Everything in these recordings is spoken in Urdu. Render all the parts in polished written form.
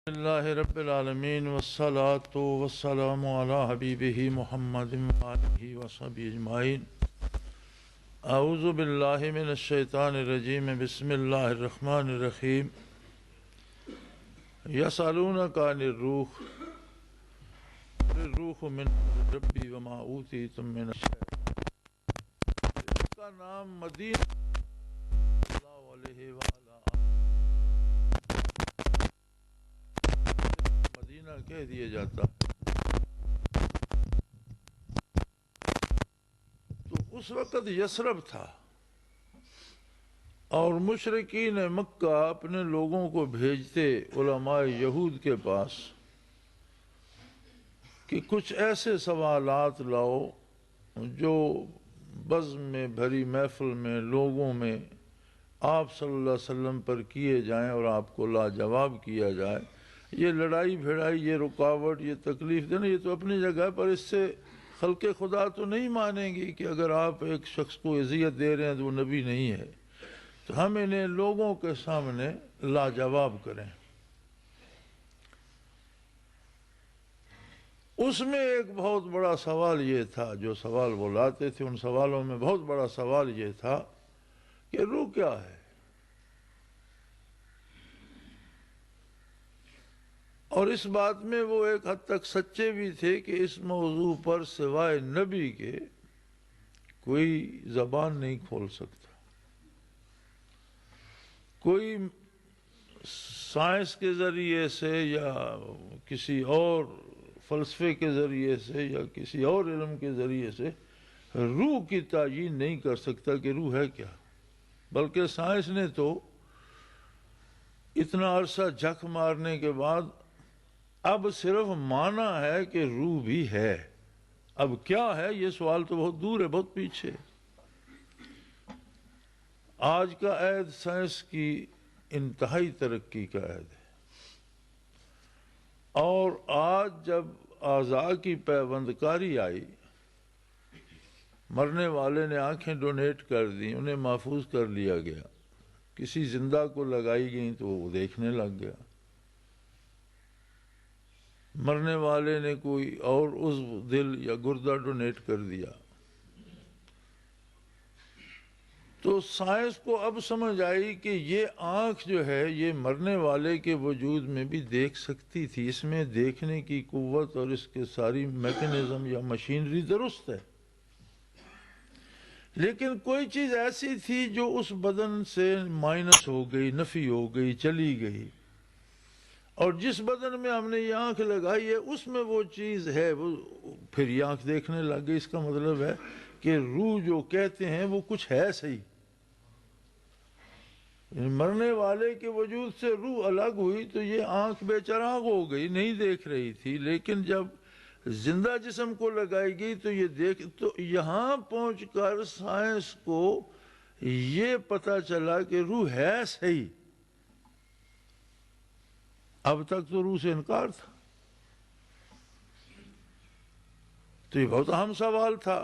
اللہ رب العالمین والصلاة والسلام علی حبیبہ محمد وآلہ وصحبہ اجمعین۔ اعوذ باللہ من الشیطان الرجیم، بسم اللہ الرحمن الرحیم۔ یسألونک عن الروح قل الروح من امر ربی وما اوتیتم من الشیء۔ اس کا نام مدینہ صلی اللہ علیہ وآلہ مدینہ کہہ دیا جاتا ہے۔ تو اس وقت یثرب تھا اور مشرکین مکہ اپنے لوگوں کو بھیجتے علماء یہود کے پاس کہ کچھ ایسے سوالات لاؤ جو بزم میں بھری محفل میں لوگوں میں آپ صلی اللہ علیہ وسلم پر کیے جائیں اور آپ کو لاجواب کیا جائے۔ یہ لڑائی بھڑائی، یہ رکاوٹ، یہ تکلیف دینا، یہ تو اپنی جگہ پر، اس سے خلق خدا تو نہیں مانیں گی کہ اگر آپ ایک شخص کو اذیت دے رہے ہیں تو وہ نبی نہیں ہے، تو ہم انہیں لوگوں کے سامنے لاجواب کریں۔ اس میں ایک بہت بڑا سوال یہ تھا، جو سوال وہ لاتے تھے ان سوالوں میں بہت بڑا سوال یہ تھا کہ روح کیا ہے؟ اور اس بات میں وہ ایک حد تک سچے بھی تھے کہ اس موضوع پر سوائے نبی کے کوئی زبان نہیں کھول سکتا، کوئی سائنس کے ذریعے سے یا کسی اور فلسفے کے ذریعے سے یا کسی اور علم کے ذریعے سے روح کی تعیین نہیں کر سکتا کہ روح ہے کیا۔ بلکہ سائنس نے تو اتنا عرصہ جھک مارنے کے بعد اب صرف مانا ہے کہ روح بھی ہے، اب کیا ہے یہ سوال تو بہت دور ہے، بہت پیچھے۔ آج کا عہد سائنس کی انتہائی ترقی کا عہد ہے، اور آج جب اعضاء کی پیوند کاری آئی، مرنے والے نے آنکھیں ڈونیٹ کر دیں، انہیں محفوظ کر لیا گیا، کسی زندہ کو لگائی گئیں تو وہ دیکھنے لگ گیا، مرنے والے نے کوئی اور عضو دل یا گردہ ڈونیٹ کر دیا، تو سائنس کو اب سمجھ آئی کہ یہ آنکھ جو ہے یہ مرنے والے کے وجود میں بھی دیکھ سکتی تھی، اس میں دیکھنے کی قوت اور اس کے ساری میکانزم یا مشینری درست ہے، لیکن کوئی چیز ایسی تھی جو اس بدن سے مائنس ہو گئی، نفی ہو گئی، چلی گئی، اور جس بدن میں ہم نے یہ آنکھ لگائی ہے اس میں وہ چیز ہے، وہ پھر یہ آنکھ دیکھنے لگ گئی۔ اس کا مطلب ہے کہ روح جو کہتے ہیں وہ کچھ ہے صحیح، مرنے والے کے وجود سے روح الگ ہوئی تو یہ آنکھ بے چراغ ہو گئی، نہیں دیکھ رہی تھی، لیکن جب زندہ جسم کو لگائی گئی تو یہ تو یہاں پہنچ کر سائنس کو یہ پتہ چلا کہ روح ہے صحیح۔ اب تک تو روح سے انکار تھا، تو یہ بہت اہم سوال تھا۔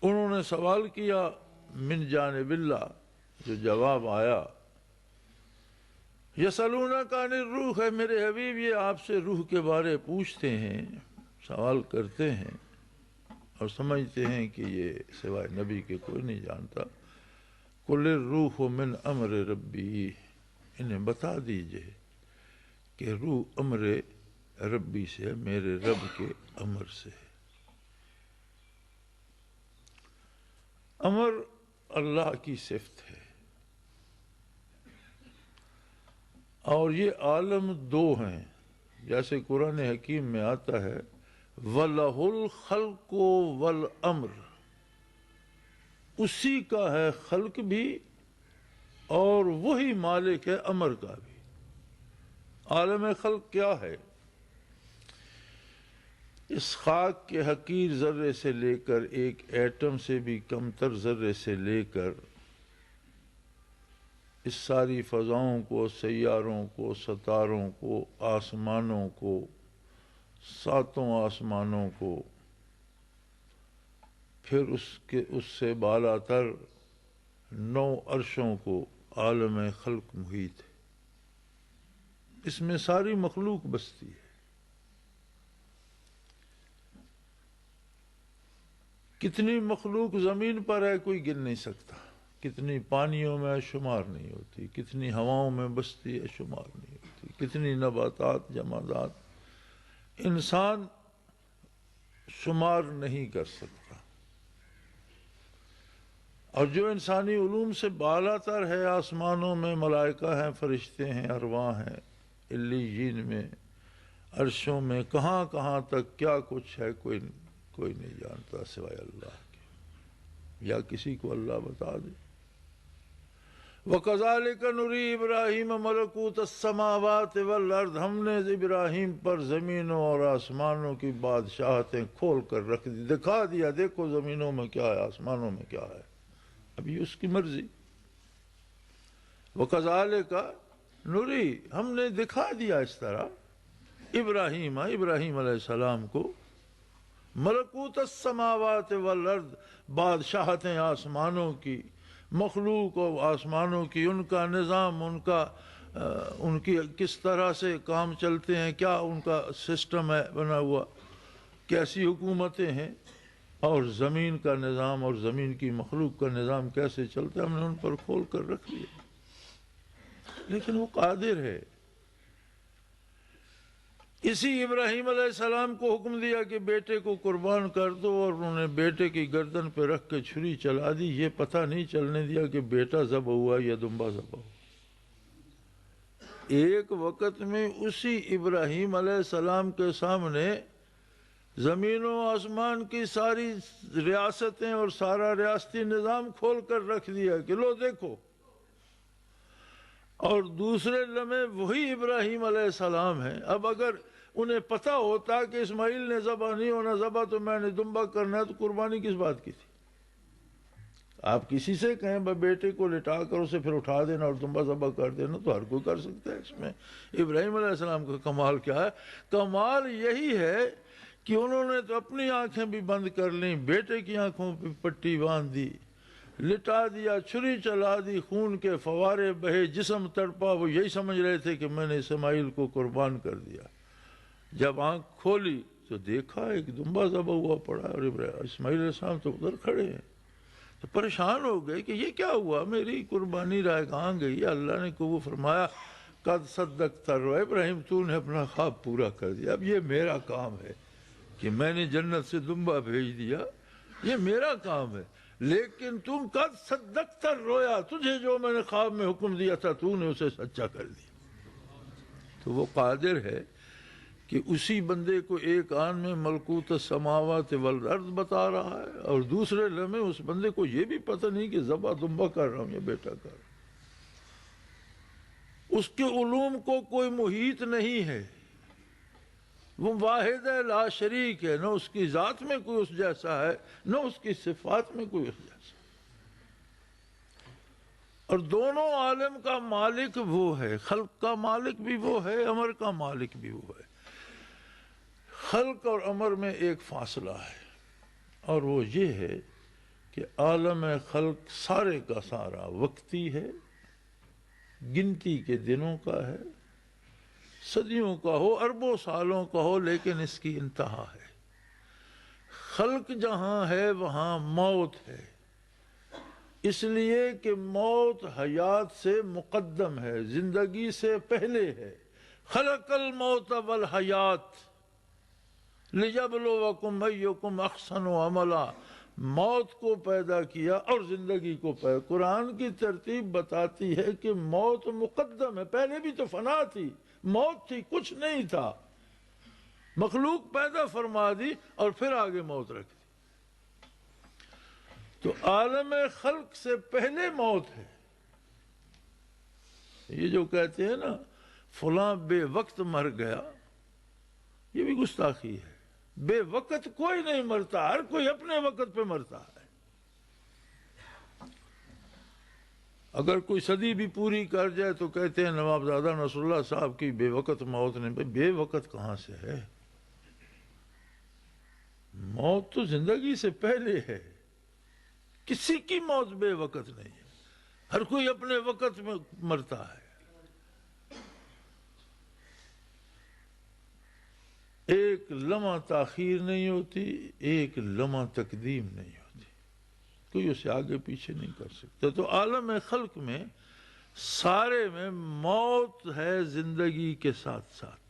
انہوں نے سوال کیا من جانب اللہ، جو جواب آیا یسألونک عن الروح، ہے میرے حبیب یہ آپ سے روح کے بارے پوچھتے ہیں، سوال کرتے ہیں اور سمجھتے ہیں کہ یہ سوائے نبی کے کوئی نہیں جانتا۔ قل الروح من امر ربی، انہیں بتا دیجئے کہ روح امر ربی سے، میرے رب کے امر سے ہے۔ امر اللہ کی صفت ہے، اور یہ عالم دو ہیں، جیسے قرآن حکیم میں آتا ہے وَلَهُ الْخَلْقُ وَالْأَمْرُ، اسی کا ہے خلق بھی اور وہی مالک ہے امر کا بھی۔ عالم خلق کیا ہے؟ اس خاک کے حقیر ذرے سے لے کر ایک ایٹم سے بھی کم تر ذرے سے لے کر اس ساری فضاؤں کو، سیاروں کو، ستاروں کو، آسمانوں کو، ساتوں آسمانوں کو، پھر اس سے بالا تر 9 عرشوں کو عالم خلق محیط ہے۔ اس میں ساری مخلوق بستی ہے. کتنی مخلوق زمین پر ہے کوئی گن نہیں سکتا، کتنی پانیوں میں شمار نہیں ہوتی، کتنی ہواؤں میں بستی ہے شمار نہیں ہوتی، کتنی نباتات جمادات انسان شمار نہیں کر سکتا. اور جو انسانی علوم سے بالا تر ہے، آسمانوں میں ملائکہ ہیں، فرشتے ہیں، ارواح ہیں، علیین میں، عرشوں میں، کہاں کہاں تک کیا کچھ ہے کوئی نہیں جانتا سوائے اللہ کے، یا کسی کو اللہ بتا دے. وَكَذَلِكَ نُرِي إِبْرَاهِيمَ مَلَكُوتَ السَّمَاوَاتِ وَالْأَرْضِ، ہم نے ابراہیم پر زمینوں اور آسمانوں کی بادشاہتیں کھول کر رکھ دی، دکھا دیا دیکھو زمینوں میں کیا ہے، آسمانوں میں کیا ہے. ابھی اس کی مرضی. وَكَذَلِكَ نُرِي، ہم نے دکھا دیا اس طرح ابراہیم علیہ السلام کو ملکوت السماوات والارض، بادشاہتیں آسمانوں کی، مخلوق و آسمانوں کی، ان کا نظام، ان کی کس طرح سے کام چلتے ہیں، کیا ان کا سسٹم ہے بنا ہوا، کیسی حکومتیں ہیں، اور زمین کا نظام اور زمین کی مخلوق کا نظام کیسے چلتا ہے، ہم نے ان پر کھول کر رکھ دیا. لیکن وہ قادر ہے. اسی ابراہیم علیہ السلام کو حکم دیا کہ بیٹے کو قربان کر دو، اور انہوں نے بیٹے کی گردن پہ رکھ کے چھری چلا دی. یہ پتہ نہیں چلنے دیا کہ بیٹا ذبح ہوا یا دمبا ذبح ہوا. ایک وقت میں اسی ابراہیم علیہ السلام کے سامنے زمین و آسمان کی ساری ریاستیں اور سارا ریاستی نظام کھول کر رکھ دیا کہ لو دیکھو. اور دوسرے لمحے وہی ابراہیم علیہ السلام ہیں. اب اگر انہیں پتہ ہوتا کہ اسماعیل نے ذبح نہیں ہونا، ذبح تو میں نے دمبا کرنا ہے، تو قربانی کس بات کی تھی؟ آپ کسی سے کہیں بیٹے کو لٹا کر اسے پھر اٹھا دینا اور دمبا ذبح کر دینا تو ہر کوئی کر سکتا ہے. اس میں ابراہیم علیہ السلام کا کمال کیا ہے؟ کمال یہی ہے کہ انہوں نے تو اپنی آنکھیں بھی بند کر لیں، بیٹے کی آنکھوں پہ پٹی باندھ دی، لٹا دیا، چھری چلا دی، خون کے فوارے بہے، جسم تڑپا. وہ یہی سمجھ رہے تھے کہ میں نے اسماعیل کو قربان کر دیا. جب آنکھ کھولی تو دیکھا ایک دمبا ذبح ہوا پڑا، اور اسماعیل علیہ السلام تو ادھر کھڑے ہیں. تو پریشان ہو گئے کہ یہ کیا ہوا، میری قربانی رائے کہاں گئی؟ اللہ نے کو وہ فرمایا قد صدقت الرؤیا، ابراہیم تو نے اپنا خواب پورا کر دیا. اب یہ میرا کام ہے کہ میں نے جنت سے دمبا بھیج دیا، یہ میرا کام ہے. لیکن تم قد صدقت الرؤیا، تجھے جو میں نے خواب میں حکم دیا تھا تو نے اسے سچا کر دیا. تو وہ قادر ہے کہ اسی بندے کو ایک آن میں ملکوت السماوات والارض بتا رہا ہے، اور دوسرے لمحے اس بندے کو یہ بھی پتہ نہیں کہ ذبح دمبا کر رہا ہوں یا بیٹا کر رہا ہوں. اس کے علوم کو کوئی محیط نہیں ہے، وہ واحد ہے، لا شریک ہے، نہ اس کی ذات میں کوئی اس جیسا ہے، نہ اس کی صفات میں کوئی اس جیسا. اور دونوں عالم کا مالک وہ ہے، خلق کا مالک بھی وہ ہے، امر کا مالک بھی وہ ہے. خلق اور امر میں ایک فاصلہ ہے، اور وہ یہ ہے کہ عالم خلق سارے کا سارا وقتی ہے، گنتی کے دنوں کا ہے، صدیوں کا ہو، اربوں سالوں کا ہو، لیکن اس کی انتہا ہے. خلق جہاں ہے وہاں موت ہے، اس لیے کہ موت حیات سے مقدم ہے، زندگی سے پہلے ہے. خلق الموت والحیات لِيَبْلُوَكُمْ أَيُّكُمْ أَحْسَنُ عَمَلًا، موت کو پیدا کیا اور زندگی کو پیدا. قرآن کی ترتیب بتاتی ہے کہ موت مقدم ہے، پہلے بھی تو فنا تھی، موت تھی، کچھ نہیں تھا، مخلوق پیدا فرما دی اور پھر آگے موت رکھ دی. تو عالم خلق سے پہلے موت ہے. یہ جو کہتے ہیں نا فلاں بے وقت مر گیا، یہ بھی گستاخی ہے. بے وقت کوئی نہیں مرتا، ہر کوئی اپنے وقت پہ مرتا ہے. اگر کوئی صدی بھی پوری کر جائے تو کہتے ہیں نوابزادہ نصر اللہ صاحب کی بے وقت موت نہیں. بے وقت کہاں سے ہے؟ موت تو زندگی سے پہلے ہے، کسی کی موت بے وقت نہیں ہے، ہر کوئی اپنے وقت میں مرتا ہے. ایک لمحہ تاخیر نہیں ہوتی، ایک لمحہ تقدیم نہیں ہوتی، کوئی اسے آگے پیچھے نہیں کر سکتا۔ تو عالم خلق میں سارے میں موت ہے زندگی کے ساتھ ساتھ۔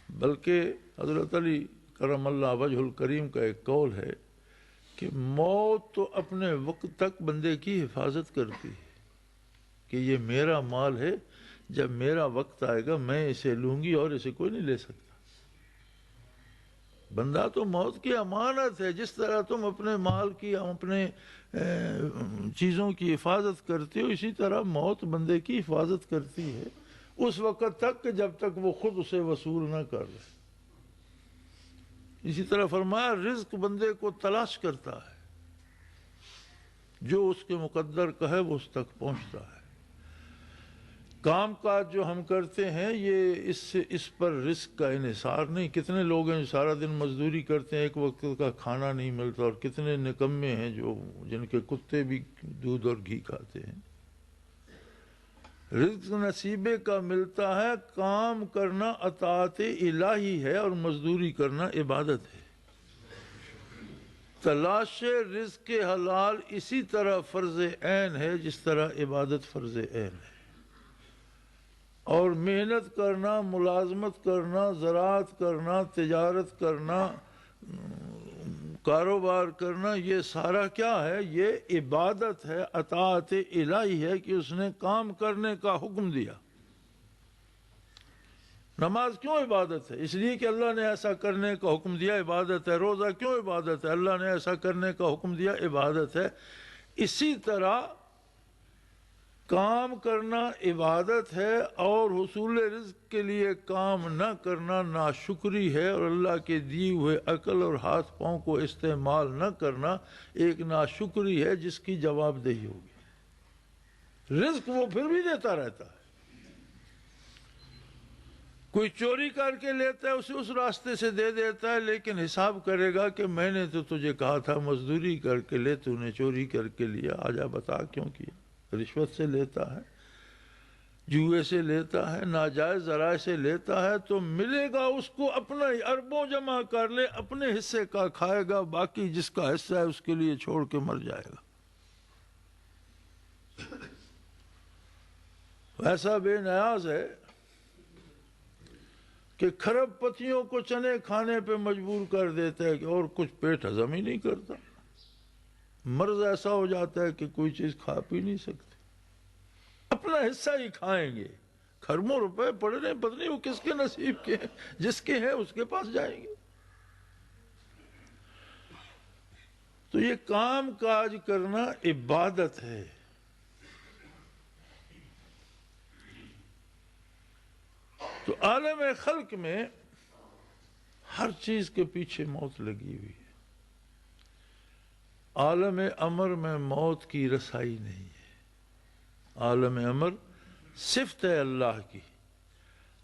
بلکہ حضرت علی کرم اللہ وجہ الکریم کا ایک قول ہے کہ موت تو اپنے وقت تک بندے کی حفاظت کرتی ہے کہ یہ میرا مال ہے، جب میرا وقت آئے گا میں اسے لوں گی اور اسے کوئی نہیں لے سکتا۔ بندہ تو موت کی امانت ہے، جس طرح تم اپنے مال کی، اپنے چیزوں کی حفاظت کرتے ہو، اسی طرح موت بندے کی حفاظت کرتی ہے اس وقت تک کہ جب تک وہ خود اسے وصول نہ کر لے۔ اسی طرح فرمایا رزق بندے کو تلاش کرتا ہے، جو اس کے مقدر کا ہے وہ اس تک پہنچتا ہے۔ کام کاج جو ہم کرتے ہیں یہ اس پر رزق کا انحصار نہیں۔ کتنے لوگ ہیں جو سارا دن مزدوری کرتے ہیں، ایک وقت کا کھانا نہیں ملتا، اور کتنے نکمے ہیں جن کے کتے بھی دودھ اور گھی کھاتے ہیں۔ رزق نصیبے کا ملتا ہے، کام کرنا اطاعت الہی ہے اور مزدوری کرنا عبادت ہے۔ تلاش رزق حلال اسی طرح فرض عین ہے جس طرح عبادت فرض عین ہے، اور محنت کرنا، ملازمت کرنا، زراعت کرنا، تجارت کرنا، کاروبار کرنا، یہ سارا کیا ہے؟ یہ عبادت ہے، اطاعت الہی ہے کہ اس نے کام کرنے کا حکم دیا۔ نماز کیوں عبادت ہے؟ اس لیے کہ اللہ نے ایسا کرنے کا حکم دیا، عبادت ہے۔ روزہ کیوں عبادت ہے؟ اللہ نے ایسا کرنے کا حکم دیا، عبادت ہے۔ اسی طرح کام کرنا عبادت ہے، اور حصول رزق کے لیے کام نہ کرنا ناشکری ہے، اور اللہ کے دیے ہوئے عقل اور ہاتھ پاؤں کو استعمال نہ کرنا ایک ناشکری ہے جس کی جواب دہی ہوگی۔ رزق وہ پھر بھی دیتا رہتا ہے۔ کوئی چوری کر کے لیتا ہے، اسے اس راستے سے دے دیتا ہے، لیکن حساب کرے گا کہ میں نے تو تجھے کہا تھا مزدوری کر کے لے، تو نے چوری کر کے لیا، آجا بتا کیوں کیا؟ رشوت سے لیتا ہے، جوئے سے لیتا ہے، ناجائز ذرائع سے لیتا ہے، تو ملے گا اس کو اپنا ہی۔ اربوں جمع کر لے، اپنے حصے کا کھائے گا، باقی جس کا حصہ ہے اس کے لیے چھوڑ کے مر جائے گا۔ ایسا بے نیاز ہے کہ کھرب پتیوں کو چنے کھانے پہ مجبور کر دیتا ہے، اور کچھ پیٹ ہضم ہی نہیں کرتا۔ مرض ایسا ہو جاتا ہے کہ کوئی چیز کھا پی نہیں سکتے، اپنا حصہ ہی کھائیں گے۔ کھربوں روپے پڑے رہے، پتہ نہیں وہ کس کے نصیب کے ہیں، جس کے ہیں اس کے پاس جائیں گے۔ تو یہ کام کاج کرنا عبادت ہے۔ تو عالم خلق میں ہر چیز کے پیچھے موت لگی ہوئی ہے۔ عالم امر میں موت کی رسائی نہیں ہے۔ عالم امر صفت ہے اللہ کی۔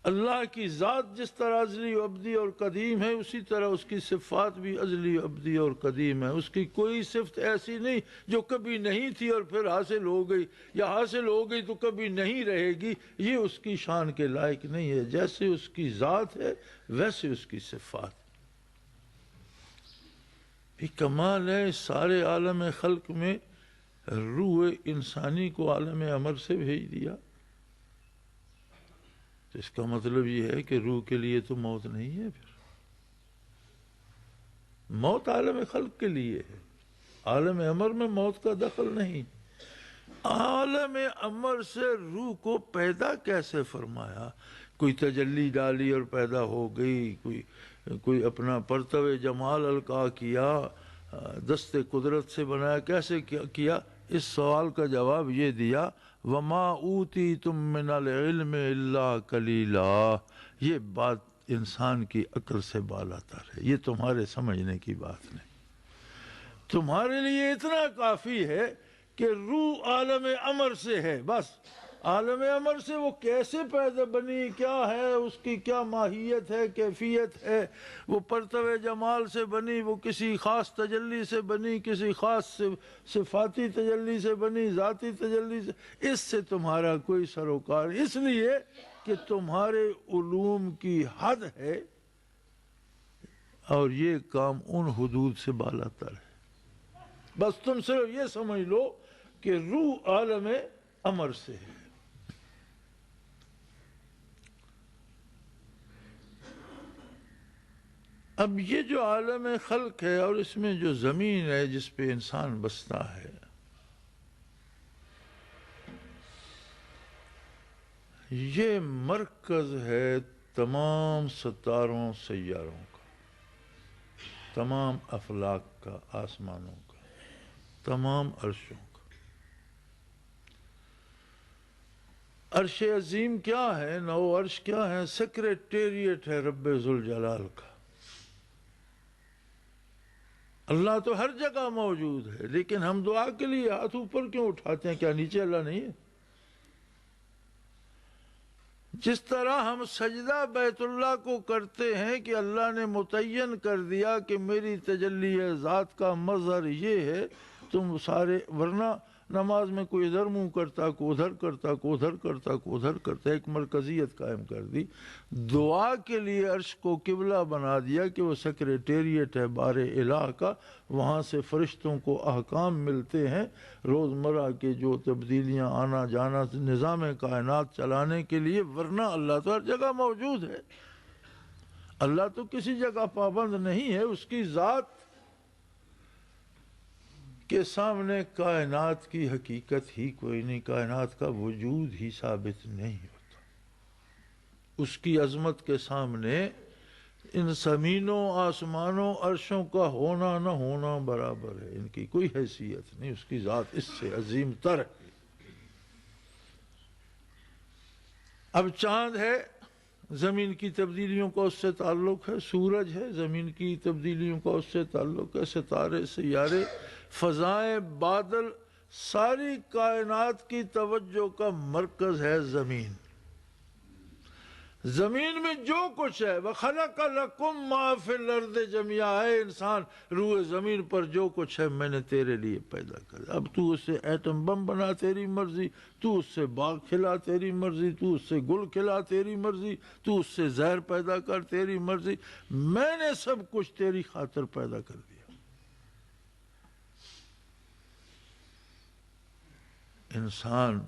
اللہ کی ذات جس طرح ازلی و ابدی اور قدیم ہے، اسی طرح اس کی صفات بھی ازلی و ابدی اور قدیم ہے۔ اس کی کوئی صفت ایسی نہیں جو کبھی نہیں تھی اور پھر حاصل ہو گئی، یا حاصل ہو گئی تو کبھی نہیں رہے گی۔ یہ اس کی شان کے لائق نہیں ہے۔ جیسے اس کی ذات ہے ویسے اس کی صفات۔ یہ کمال ہے سارے عالم خلق میں روح انسانی کو عالم امر سے بھیج دیا۔ تو اس کا مطلب یہ ہے کہ روح کے لیے تو موت نہیں ہے، پھر موت عالم خلق کے لیے ہے، عالم امر میں موت کا دخل نہیں۔ عالم امر سے روح کو پیدا کیسے فرمایا؟ کوئی تجلی ڈالی اور پیدا ہو گئی، کوئی اپنا پرتو جمال القاء کیا، دست قدرت سے بنایا، کیسے کیا؟ اس سوال کا جواب یہ دیا وَمَا أُوتِيتُم مِّنَ الْعِلْمِ إِلَّا قَلِيلًا۔ یہ بات انسان کی عقل سے بالاتر ہے، یہ تمہارے سمجھنے کی بات نہیں۔ تمہارے لیے اتنا کافی ہے کہ روح عالم امر سے ہے، بس عالم امر سے وہ کیسے پیدا بنی، کیا ہے اس کی، کیا ماہیت ہے، کیفیت ہے، وہ پرتو جمال سے بنی، وہ کسی خاص تجلی سے بنی، کسی خاص صفاتی تجلی سے بنی، ذاتی تجلی سے، اس سے تمہارا کوئی سروکار، اس لیے کہ تمہارے علوم کی حد ہے اور یہ کام ان حدود سے بالاتر ہے۔ بس تم صرف یہ سمجھ لو کہ روح عالم امر سے ہے۔ اب یہ جو عالم خلق ہے اور اس میں جو زمین ہے جس پہ انسان بستا ہے، یہ مرکز ہے تمام ستاروں سیاروں کا، تمام افلاک کا، آسمانوں کا، تمام عرشوں کا۔ عرش عظیم کیا ہے، نو عرش کیا ہے؟ سیکریٹریٹ ہے رب ذوالجلال کا۔ اللہ تو ہر جگہ موجود ہے، لیکن ہم دعا کے لیے ہاتھ اوپر کیوں اٹھاتے ہیں؟ کیا نیچے اللہ نہیں ہے؟ جس طرح ہم سجدہ بیت اللہ کو کرتے ہیں کہ اللہ نے متعین کر دیا کہ میری تجلی ذات کا مظہر یہ ہے، تم سارے، ورنہ نماز میں کوئی ادھر منہ کرتا، کو ادھر کرتا، کو ادھر کرتا، کو ادھر کرتا، ایک مرکزیت قائم کر دی۔ دعا کے لیے عرش کو قبلہ بنا دیا کہ وہ سیکریٹریٹ ہے بار الہ کا، وہاں سے فرشتوں کو احکام ملتے ہیں روزمرہ کے جو تبدیلیاں، آنا جانا، نظام کائنات چلانے کے لیے، ورنہ اللہ تو ہر جگہ موجود ہے۔ اللہ تو کسی جگہ پابند نہیں ہے، اس کی ذات کے سامنے کائنات کی حقیقت ہی کوئی نہیں، کائنات کا وجود ہی ثابت نہیں ہوتا۔ اس کی عظمت کے سامنے ان زمینوں، آسمانوں، عرشوں کا ہونا نہ ہونا برابر ہے، ان کی کوئی حیثیت نہیں، اس کی ذات اس سے عظیم تر ہے۔ اب چاند ہے، زمین کی تبدیلیوں کا اس سے تعلق ہے، سورج ہے، زمین کی تبدیلیوں کا اس سے تعلق ہے، ستارے، سیارے، فضائیں، بادل، ساری کائنات کی توجہ کا مرکز ہے زمین۔ زمین میں جو کچھ ہے، وَخَلَقَ لَكُم مَّا فِي الْأَرْضِ جَمِيعًا، اے انسان روح زمین پر جو کچھ ہے میں نے تیرے لیے پیدا کر۔ اب تو اس سے ایٹم بم بنا، تیری مرضی، تو اس سے باغ کھلا، تیری مرضی، تو اس سے گل کھلا، تیری مرضی، تو اس سے زہر پیدا کر، تیری مرضی، میں نے سب کچھ تیری خاطر پیدا کر دیا۔ انسان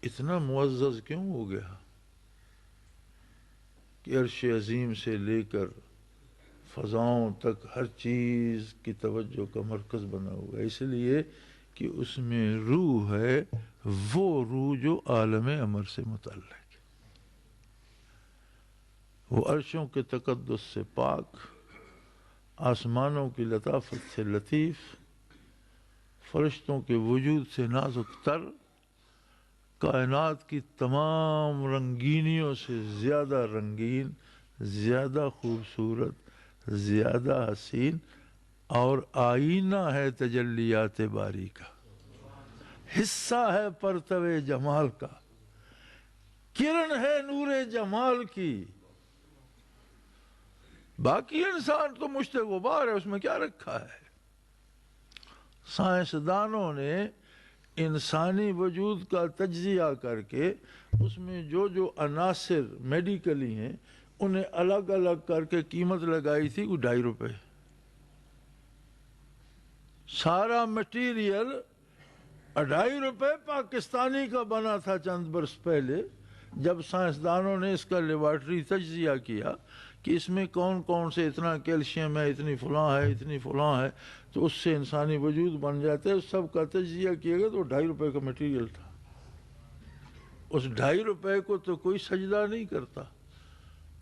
اتنا معزز کیوں ہو گیا کہ عرش عظیم سے لے کر فضاؤں تک ہر چیز کی توجہ کا مرکز بنا ہوا ہے؟ اس لیے کہ اس میں روح ہے، وہ روح جو عالم امر سے متعلق ہے، وہ عرشوں کے تقدس سے پاک، آسمانوں کی لطافت سے لطیف، فرشتوں کے وجود سے نازک تر، کائنات کی تمام رنگینیوں سے زیادہ رنگین، زیادہ خوبصورت، زیادہ حسین، اور آئینہ ہے تجلیات باری کا، حصہ ہے پرتو جمال کا، کرن ہے نور جمال کی۔ باقی انسان تو مشت غبار ہے، اس میں کیا رکھا ہے؟ سائنسدانوں نے انسانی وجود کا تجزیہ کر کے اس میں جو جو عناصر میڈیکلی ہیں انہیں الگ الگ کر کے قیمت لگائی تھی کوئی 2.5 روپے۔ سارا مٹیریل 2.5 روپے پاکستانی کا بنا تھا چند برس پہلے، جب سائنسدانوں نے اس کا لیبارٹری تجزیہ کیا کہ اس میں کون کون سے اتنا کیلشیم ہے، اتنی فلاں ہے، اتنی فلاں ہے، تو اس سے انسانی وجود بن جاتا ہے۔ سب کا تجزیہ کیا گیا تو 2.5 روپے کا مٹیریل تھا۔ اس 2.5 روپے کو تو کوئی سجدہ نہیں کرتا،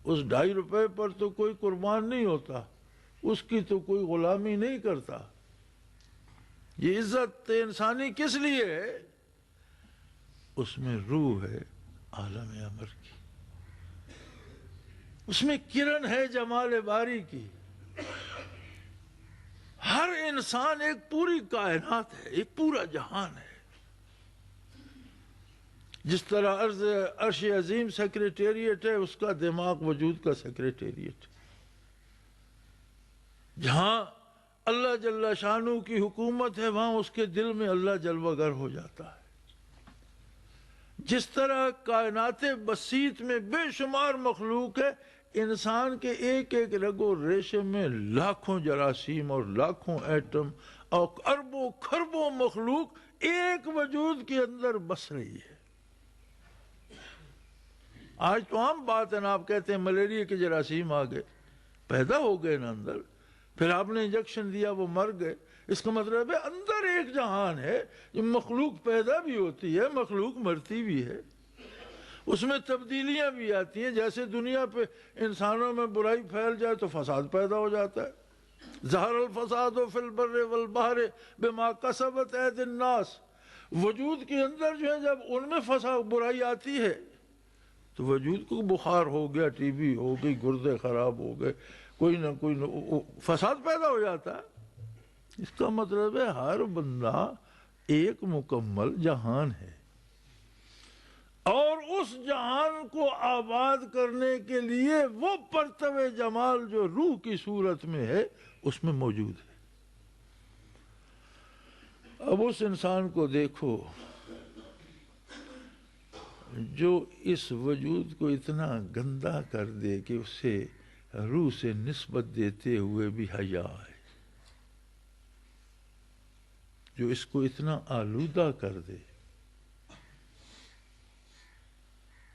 اس 2.5 روپے پر تو کوئی قربان نہیں ہوتا، اس کی تو کوئی غلامی نہیں کرتا۔ یہ عزت انسانی کس لیے ہے؟ اس میں روح ہے عالم امر کی، اس میں کرن ہے جمال باری کی۔ ہر انسان ایک پوری کائنات ہے، ایک پورا جہان ہے۔ جس طرح عرش عظیم سیکریٹریٹ ہے، اس کا دماغ وجود کا سیکریٹریٹ ہے۔ جہاں اللہ جل شانہ کی حکومت ہے، وہاں اس کے دل میں اللہ جلوہ گر ہو جاتا ہے۔ جس طرح کائنات بسیط میں بے شمار مخلوق ہے، انسان کے ایک ایک رگ و ریشے میں لاکھوں جراثیم اور لاکھوں ایٹم اور اربوں کھربوں مخلوق ایک وجود کے اندر بس رہی ہے۔ آج تو عام بات ہے نا، آپ کہتے ہیں ملیریا کے جراثیم آ گئے، پیدا ہو گئے نا اندر، پھر آپ نے انجیکشن دیا وہ مر گئے۔ اس کا مطلب ہے اندر ایک جہان ہے، جو مخلوق پیدا بھی ہوتی ہے، مخلوق مرتی بھی ہے، اس میں تبدیلیاں بھی آتی ہیں۔ جیسے دنیا پہ انسانوں میں برائی پھیل جائے تو فساد پیدا ہو جاتا ہے۔ ظہر الفساد فی البر والبحر بما کسبت ایدی الناس، وجود کے اندر جو ہے جب ان میں فساد برائی آتی ہے تو وجود کو بخار ہو گیا، ٹی بی ہو گئی، گردے خراب ہو گئے، کوئی نہ فساد پیدا ہو جاتا ہے۔ اس کا مطلب ہے ہر بندہ ایک مکمل جہان ہے، اور اس جہان کو آباد کرنے کے لیے وہ پرتو جمال جو روح کی صورت میں ہے اس میں موجود ہے۔ اب اس انسان کو دیکھو جو اس وجود کو اتنا گندا کر دے کہ اسے روح سے نسبت دیتے ہوئے بھی حیا ہے، جو اس کو اتنا آلودہ کر دے،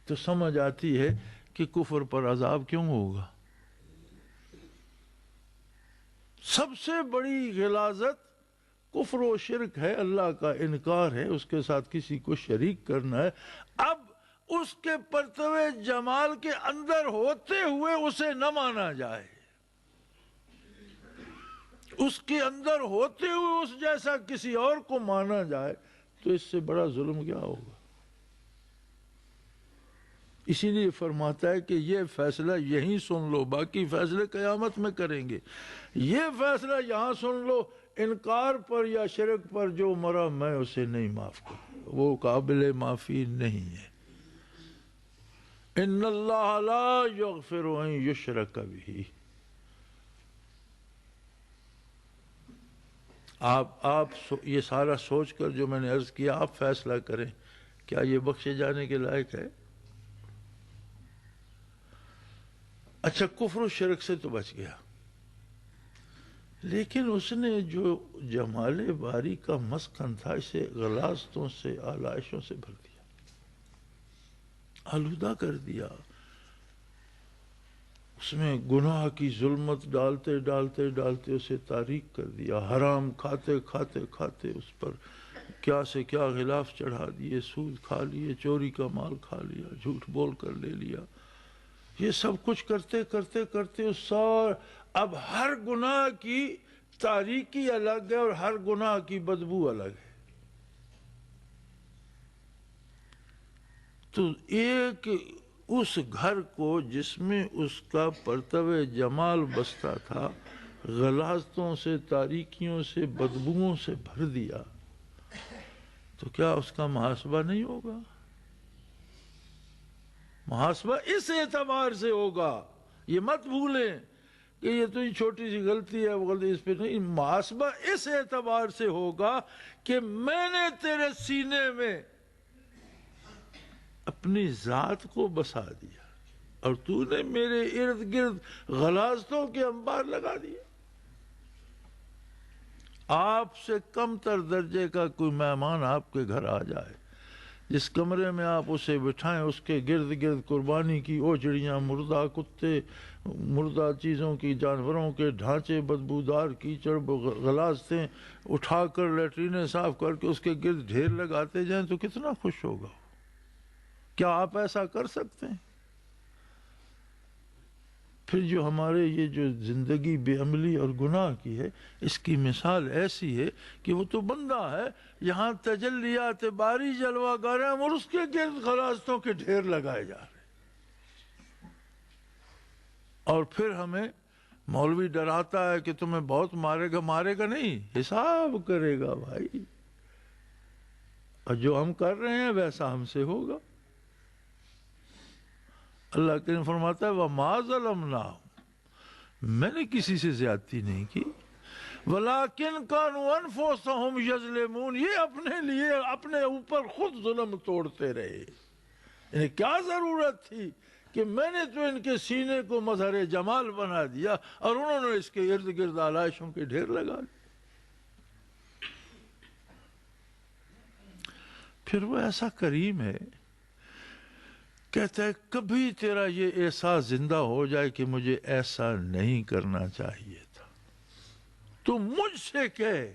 تو سمجھ آتی ہے کہ کفر پر عذاب کیوں ہوگا۔ سب سے بڑی غلاظت کفر و شرک ہے، اللہ کا انکار ہے، اس کے ساتھ کسی کو شریک کرنا ہے۔ اب اس کے پرتو جمال کے اندر ہوتے ہوئے اسے نہ مانا جائے، اس کے اندر ہوتے ہوئے اس جیسا کسی اور کو مانا جائے، تو اس سے بڑا ظلم کیا ہوگا۔ اسی لیے فرماتا ہے کہ یہ فیصلہ یہیں سن لو، باقی فیصلے قیامت میں کریں گے، یہ فیصلہ یہاں سن لو، انکار پر یا شرک پر جو مرا میں اسے نہیں معاف کروں، وہ قابل معافی نہیں ہے۔ ان اللہ لا یغفر ان یشرک بہ۔ آپ یہ سارا سوچ کر جو میں نے عرض کیا، آپ فیصلہ کریں، کیا یہ بخشے جانے کے لائق ہے؟ اچھا، کفر و شرک سے تو بچ گیا، لیکن اس نے جو جمال باری کا مسکن تھا اسے غلاظتوں سے، آلائشوں سے بھر دیا، آلودہ کر دیا، اس میں گناہ کی ظلمت ڈالتے ڈالتے ڈالتے اسے تاریک کر دیا، حرام کھاتے کھاتے کھاتے اس پر کیا سے کیا غلاف چڑھا دیے، سود کھا لیے، چوری کا مال کھا لیا، جھوٹ بول کر لے لیا، یہ سب کچھ کرتے کرتے کرتے اب ہر گناہ کی تاریکی الگ ہے اور ہر گناہ کی بدبو الگ ہے۔ تو ایک اس گھر کو جس میں اس کا پرتو جمال بستا تھا، غلاظتوں سے، تاریکیوں سے، بدبوؤں سے بھر دیا، تو کیا اس کا محاسبہ نہیں ہوگا؟ محاسبہ اس اعتبار سے ہوگا، یہ مت بھولیں کہ یہ تو چھوٹی سی غلطی ہے، وہ غلطی اس پہ نہیں، محاسبہ اس اعتبار سے ہوگا کہ میں نے تیرے سینے میں اپنی ذات کو بسا دیا اور تو نے میرے ارد گرد غلاظتوں کے انبار لگا دیے۔ آپ سے کم تر درجے کا کوئی مہمان آپ کے گھر آ جائے، جس کمرے میں آپ اسے بٹھائیں، اس کے گرد گرد قربانی کی اوجڑیاں، مردہ کتے، مردہ چیزوں کی، جانوروں کے ڈھانچے، بدبودار کیچڑ، غلاظتیں اٹھا کر لیٹرینیں صاف کر کے اس کے گرد ڈھیر لگاتے جائیں تو کتنا خوش ہوگا۔ کیا آپ ایسا کر سکتے ہیں؟ پھر جو ہمارے یہ جو زندگی بے عملی اور گناہ کی ہے، اس کی مثال ایسی ہے کہ وہ تو بندہ ہے، یہاں تجلیات باری جلوہ گر ہیں اور اس کے گرد غلاظتوں کے ڈھیر لگائے جا رہے ہیں، اور پھر ہمیں مولوی ڈراتا ہے کہ تمہیں بہت مارے گا نہیں، حساب کرے گا بھائی۔ اور جو ہم کر رہے ہیں ویسا ہم سے ہوگا۔ اللہ کریم فرماتا ہے وَمَا ظَلَمْنَاهُمْ، میں نے کسی سے زیادتی نہیں کی، وَلَٰكِنْ كَانُوا أَنفُسَهُمْ يَظْلِمُونَ، یہ اپنے لیے اپنے اوپر خود ظلم توڑتے رہے۔ انہیں کیا ضرورت تھی کہ میں نے تو ان کے سینے کو مظہر جمال بنا دیا اور انہوں نے اس کے ارد گرد آلائشوں کے ڈھیر لگا دی۔ پھر وہ ایسا کریم ہے، کہتا ہے کبھی تیرا یہ احساس زندہ ہو جائے کہ مجھے ایسا نہیں کرنا چاہیے تھا، تو مجھ سے کہے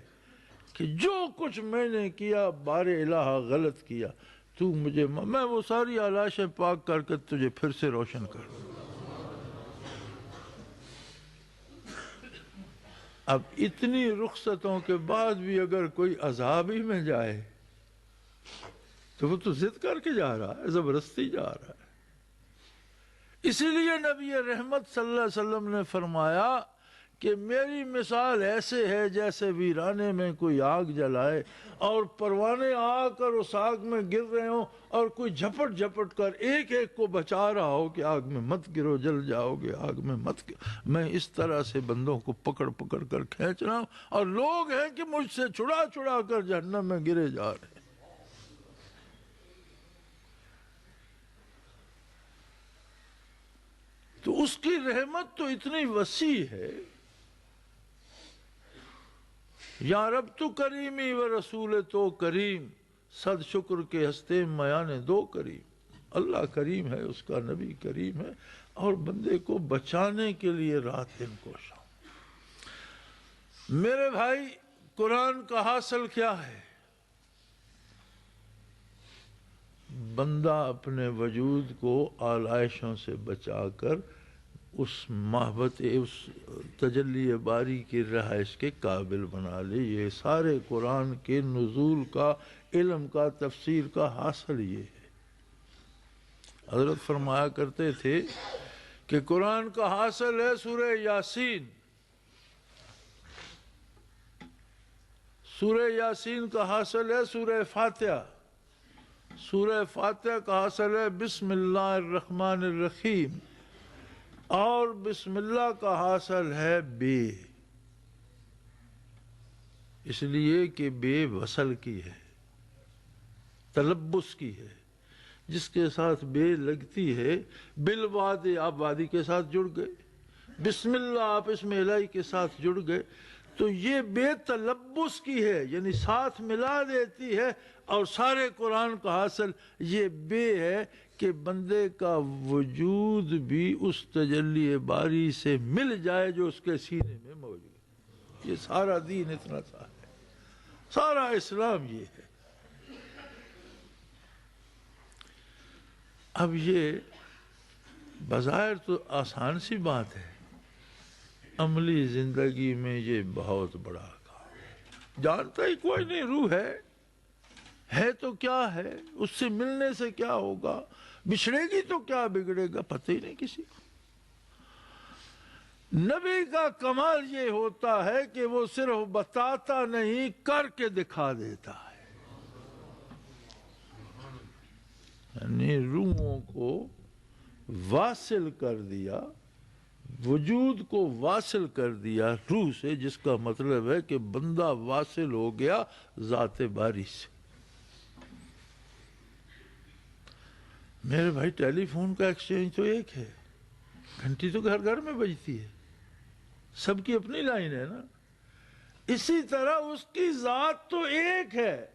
کہ جو کچھ میں نے کیا بار الہ غلط کیا، تو مجھے میں وہ ساری آلائشیں پاک کر کے تجھے پھر سے روشن کر دوں۔ اب اتنی رخصتوں کے بعد بھی اگر کوئی عذاب ہی میں جائے تو وہ تو ضد کر کے جا رہا ہے، زبردستی جا رہا ہے۔ اسی لیے نبی رحمت صلی اللہ علیہ وسلم نے فرمایا کہ میری مثال ایسے ہے جیسے ویرانے میں کوئی آگ جلائے اور پروانے آ کر اس آگ میں گر رہے ہوں اور کوئی جھپٹ جھپٹ کر ایک ایک کو بچا رہا ہو کہ آگ میں مت گرو، جل جاؤ گے، آگ میں مت گرو۔ میں اس طرح سے بندوں کو پکڑ پکڑ کر کھینچ رہا ہوں اور لوگ ہیں کہ مجھ سے چھڑا چھڑا کر جہنم میں گرے جا رہے ہیں۔ تو اس کی رحمت تو اتنی وسیع ہے۔ یا رب تو کریمی و رسول تو کریم، صد شکر کے ہستے میاں نے دو کریم۔ اللہ کریم ہے، اس کا نبی کریم ہے، اور بندے کو بچانے کے لیے رات دن کوشاں۔ میرے بھائی، قرآن کا حاصل کیا ہے؟ بندہ اپنے وجود کو آلائشوں سے بچا کر اس محبت، اس تجلی باری کی رہائش کے قابل بنا لے۔ یہ سارے قرآن کے نزول کا، علم کا، تفسیر کا حاصل یہ ہے۔ حضرت فرمایا کرتے تھے کہ قرآن کا حاصل ہے سورہ یاسین، سورہ یاسین کا حاصل ہے سورہ فاتحہ، سورہ فاتحہ کا حاصل ہے بسم اللہ الرحمن الرحیم، اور بسم اللہ کا حاصل ہے بے، اس لیے کہ بے وصل کی ہے، تلبس کی ہے۔ جس کے ساتھ بے لگتی ہے، بالواد آپ وادی کے ساتھ جڑ گئے، بسم اللہ آپ اسم الہی کے ساتھ جڑ گئے، تو یہ بے تلبس کی ہے، یعنی ساتھ ملا دیتی ہے۔ اور سارے قرآن کا حاصل یہ بے ہے کہ بندے کا وجود بھی اس تجلی باری سے مل جائے جو اس کے سینے میں موجود۔ یہ سارا دین اتنا سا ہے، سارا اسلام یہ ہے۔ اب یہ بظاہر تو آسان سی بات ہے، عملی زندگی میں یہ بہت بڑا کام ہے۔ جانتا ہی کوئی نہیں، روح ہے تو کیا ہے، اس سے ملنے سے کیا ہوگا، بچھڑے گی تو کیا بگڑے گا، پتہ ہی نہیں کسی کو۔ نبی کا کمال یہ ہوتا ہے کہ وہ صرف بتاتا نہیں، کر کے دکھا دیتا ہے۔ یعنی روحوں کو واصل کر دیا، وجود کو واصل کر دیا روح سے، جس کا مطلب ہے کہ بندہ واصل ہو گیا ذات باری سے۔ میرے بھائی، ٹیلی فون کا ایکسچینج تو ایک ہے، گھنٹی تو گھر گھر میں بجتی ہے، سب کی اپنی لائن ہے نا۔ اسی طرح اس کی ذات تو ایک ہے،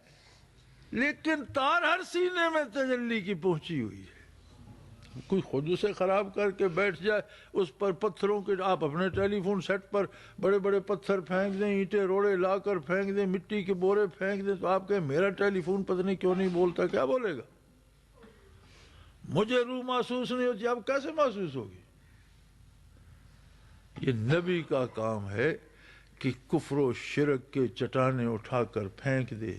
لیکن تار ہر سینے میں تجلی کی پہنچی ہوئی ہے۔ کوئی خود اسے خراب کر کے بیٹھ جائے، اس پر پتھروں کے، آپ اپنے ٹیلی فون سیٹ پر بڑے بڑے پتھر پھینک دیں، اینٹیں روڑے لا کر پھینک دیں، مٹی کے بورے پھینک دیں، تو آپ کہیں میرا ٹیلی فون پتہ نہیں کیوں نہیں بولتا، کیا بولے گا؟ مجھے روح محسوس نہیں ہوتی، اب کیسے محسوس ہوگی؟ یہ نبی کا کام ہے کہ کفر و شرک کے چٹانیں اٹھا کر پھینک دے،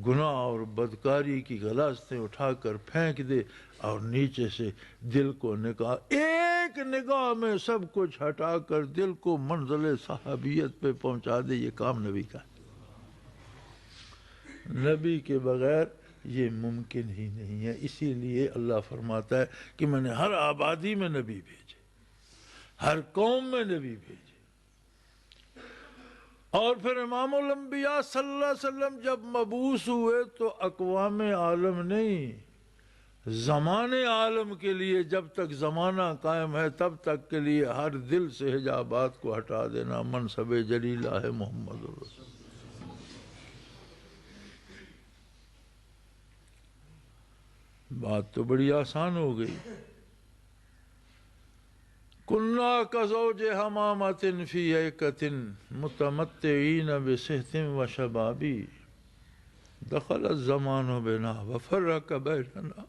گناہ اور بدکاری کی غلاظتیں اٹھا کر پھینک دے، اور نیچے سے دل کو نگاہ، ایک نگاہ میں سب کچھ ہٹا کر دل کو منزل صحابیت پہ پہنچا دے۔ یہ کام نبی کا ہے۔ نبی کے بغیر یہ ممکن ہی نہیں ہے۔ اسی لیے اللہ فرماتا ہے کہ میں نے ہر آبادی میں نبی بھیجے، ہر قوم میں نبی بھیجے۔ اور پھر امام الانبیاء صلی اللہ علیہ وسلم جب مبعوث ہوئے تو اقوام عالم نہیں، زمان عالم کے لیے، جب تک زمانہ قائم ہے تب تک کے لیے ہر دل سے حجابات کو ہٹا دینا منصب جلیلہ ہے محمد رسول۔ بات تو بڑی آسان ہو گئی۔ کُنَّا کَزَوْجِ حَمَامَةٍ فِي أَيْكَةٍ مُتَمَتِّعِينَ بِصِحْتٍ وَشَبَابٍ دَخَلَ الزَّمَانُ بِنَا وَفَرَّقَ بَيْنَنَا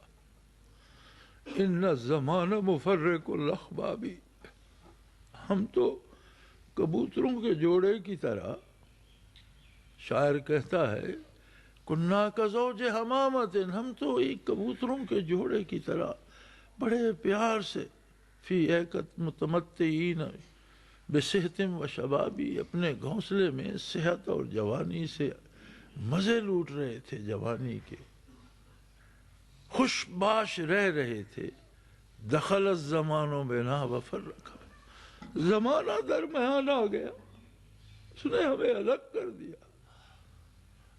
إِنَّ الزَّمَانَ مُفَرِّقُ الْأَحْبَابِ۔ ہم تو کبوتروں کے جوڑے کی طرح، شاعر کہتا ہے کُنَّا کَزَوْجِ حَمَامَةٍ، ہم تو ایک کبوتروں کے جوڑے کی طرح بڑے پیار سے فی ایکت متمتعین بصحت و شبابی، اپنے گھونسلے میں صحت اور جوانی سے مزے لوٹ رہے تھے، جوانی کے خوش باش رہ رہے تھے۔ دخل الزمان بنا وفرق، زمانہ درمیان آ گیا، اس نے ہمیں الگ کر دیا۔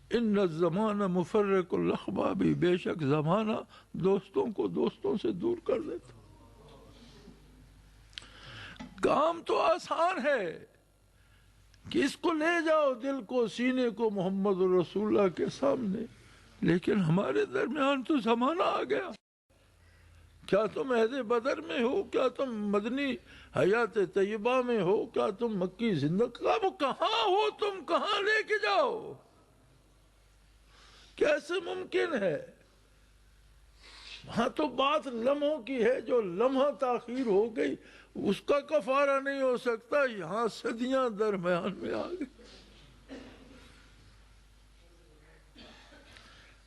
ان الزمان مفرق الاحباب، بے شک زمانہ دوستوں کو دوستوں سے دور کر دیتا۔ کام تو آسان ہے کہ اس کو لے جاؤ دل کو، سینے کو محمد رسول اللہ کے سامنے، لیکن ہمارے درمیان تو زمانہ آ گیا۔ کیا تم عہد بدر میں ہو، کیا تم مدنی حیات طیبہ میں ہو، کیا تم مکی زندگی، کہاں ہو تم، کہاں لے کے جاؤ؟ کیسے ممکن ہے؟ ہاں تو بات لمحوں کی ہے، جو لمحہ تاخیر ہو گئی اس کا کفارہ نہیں ہو سکتا، یہاں صدیاں درمیان میں آ گئی۔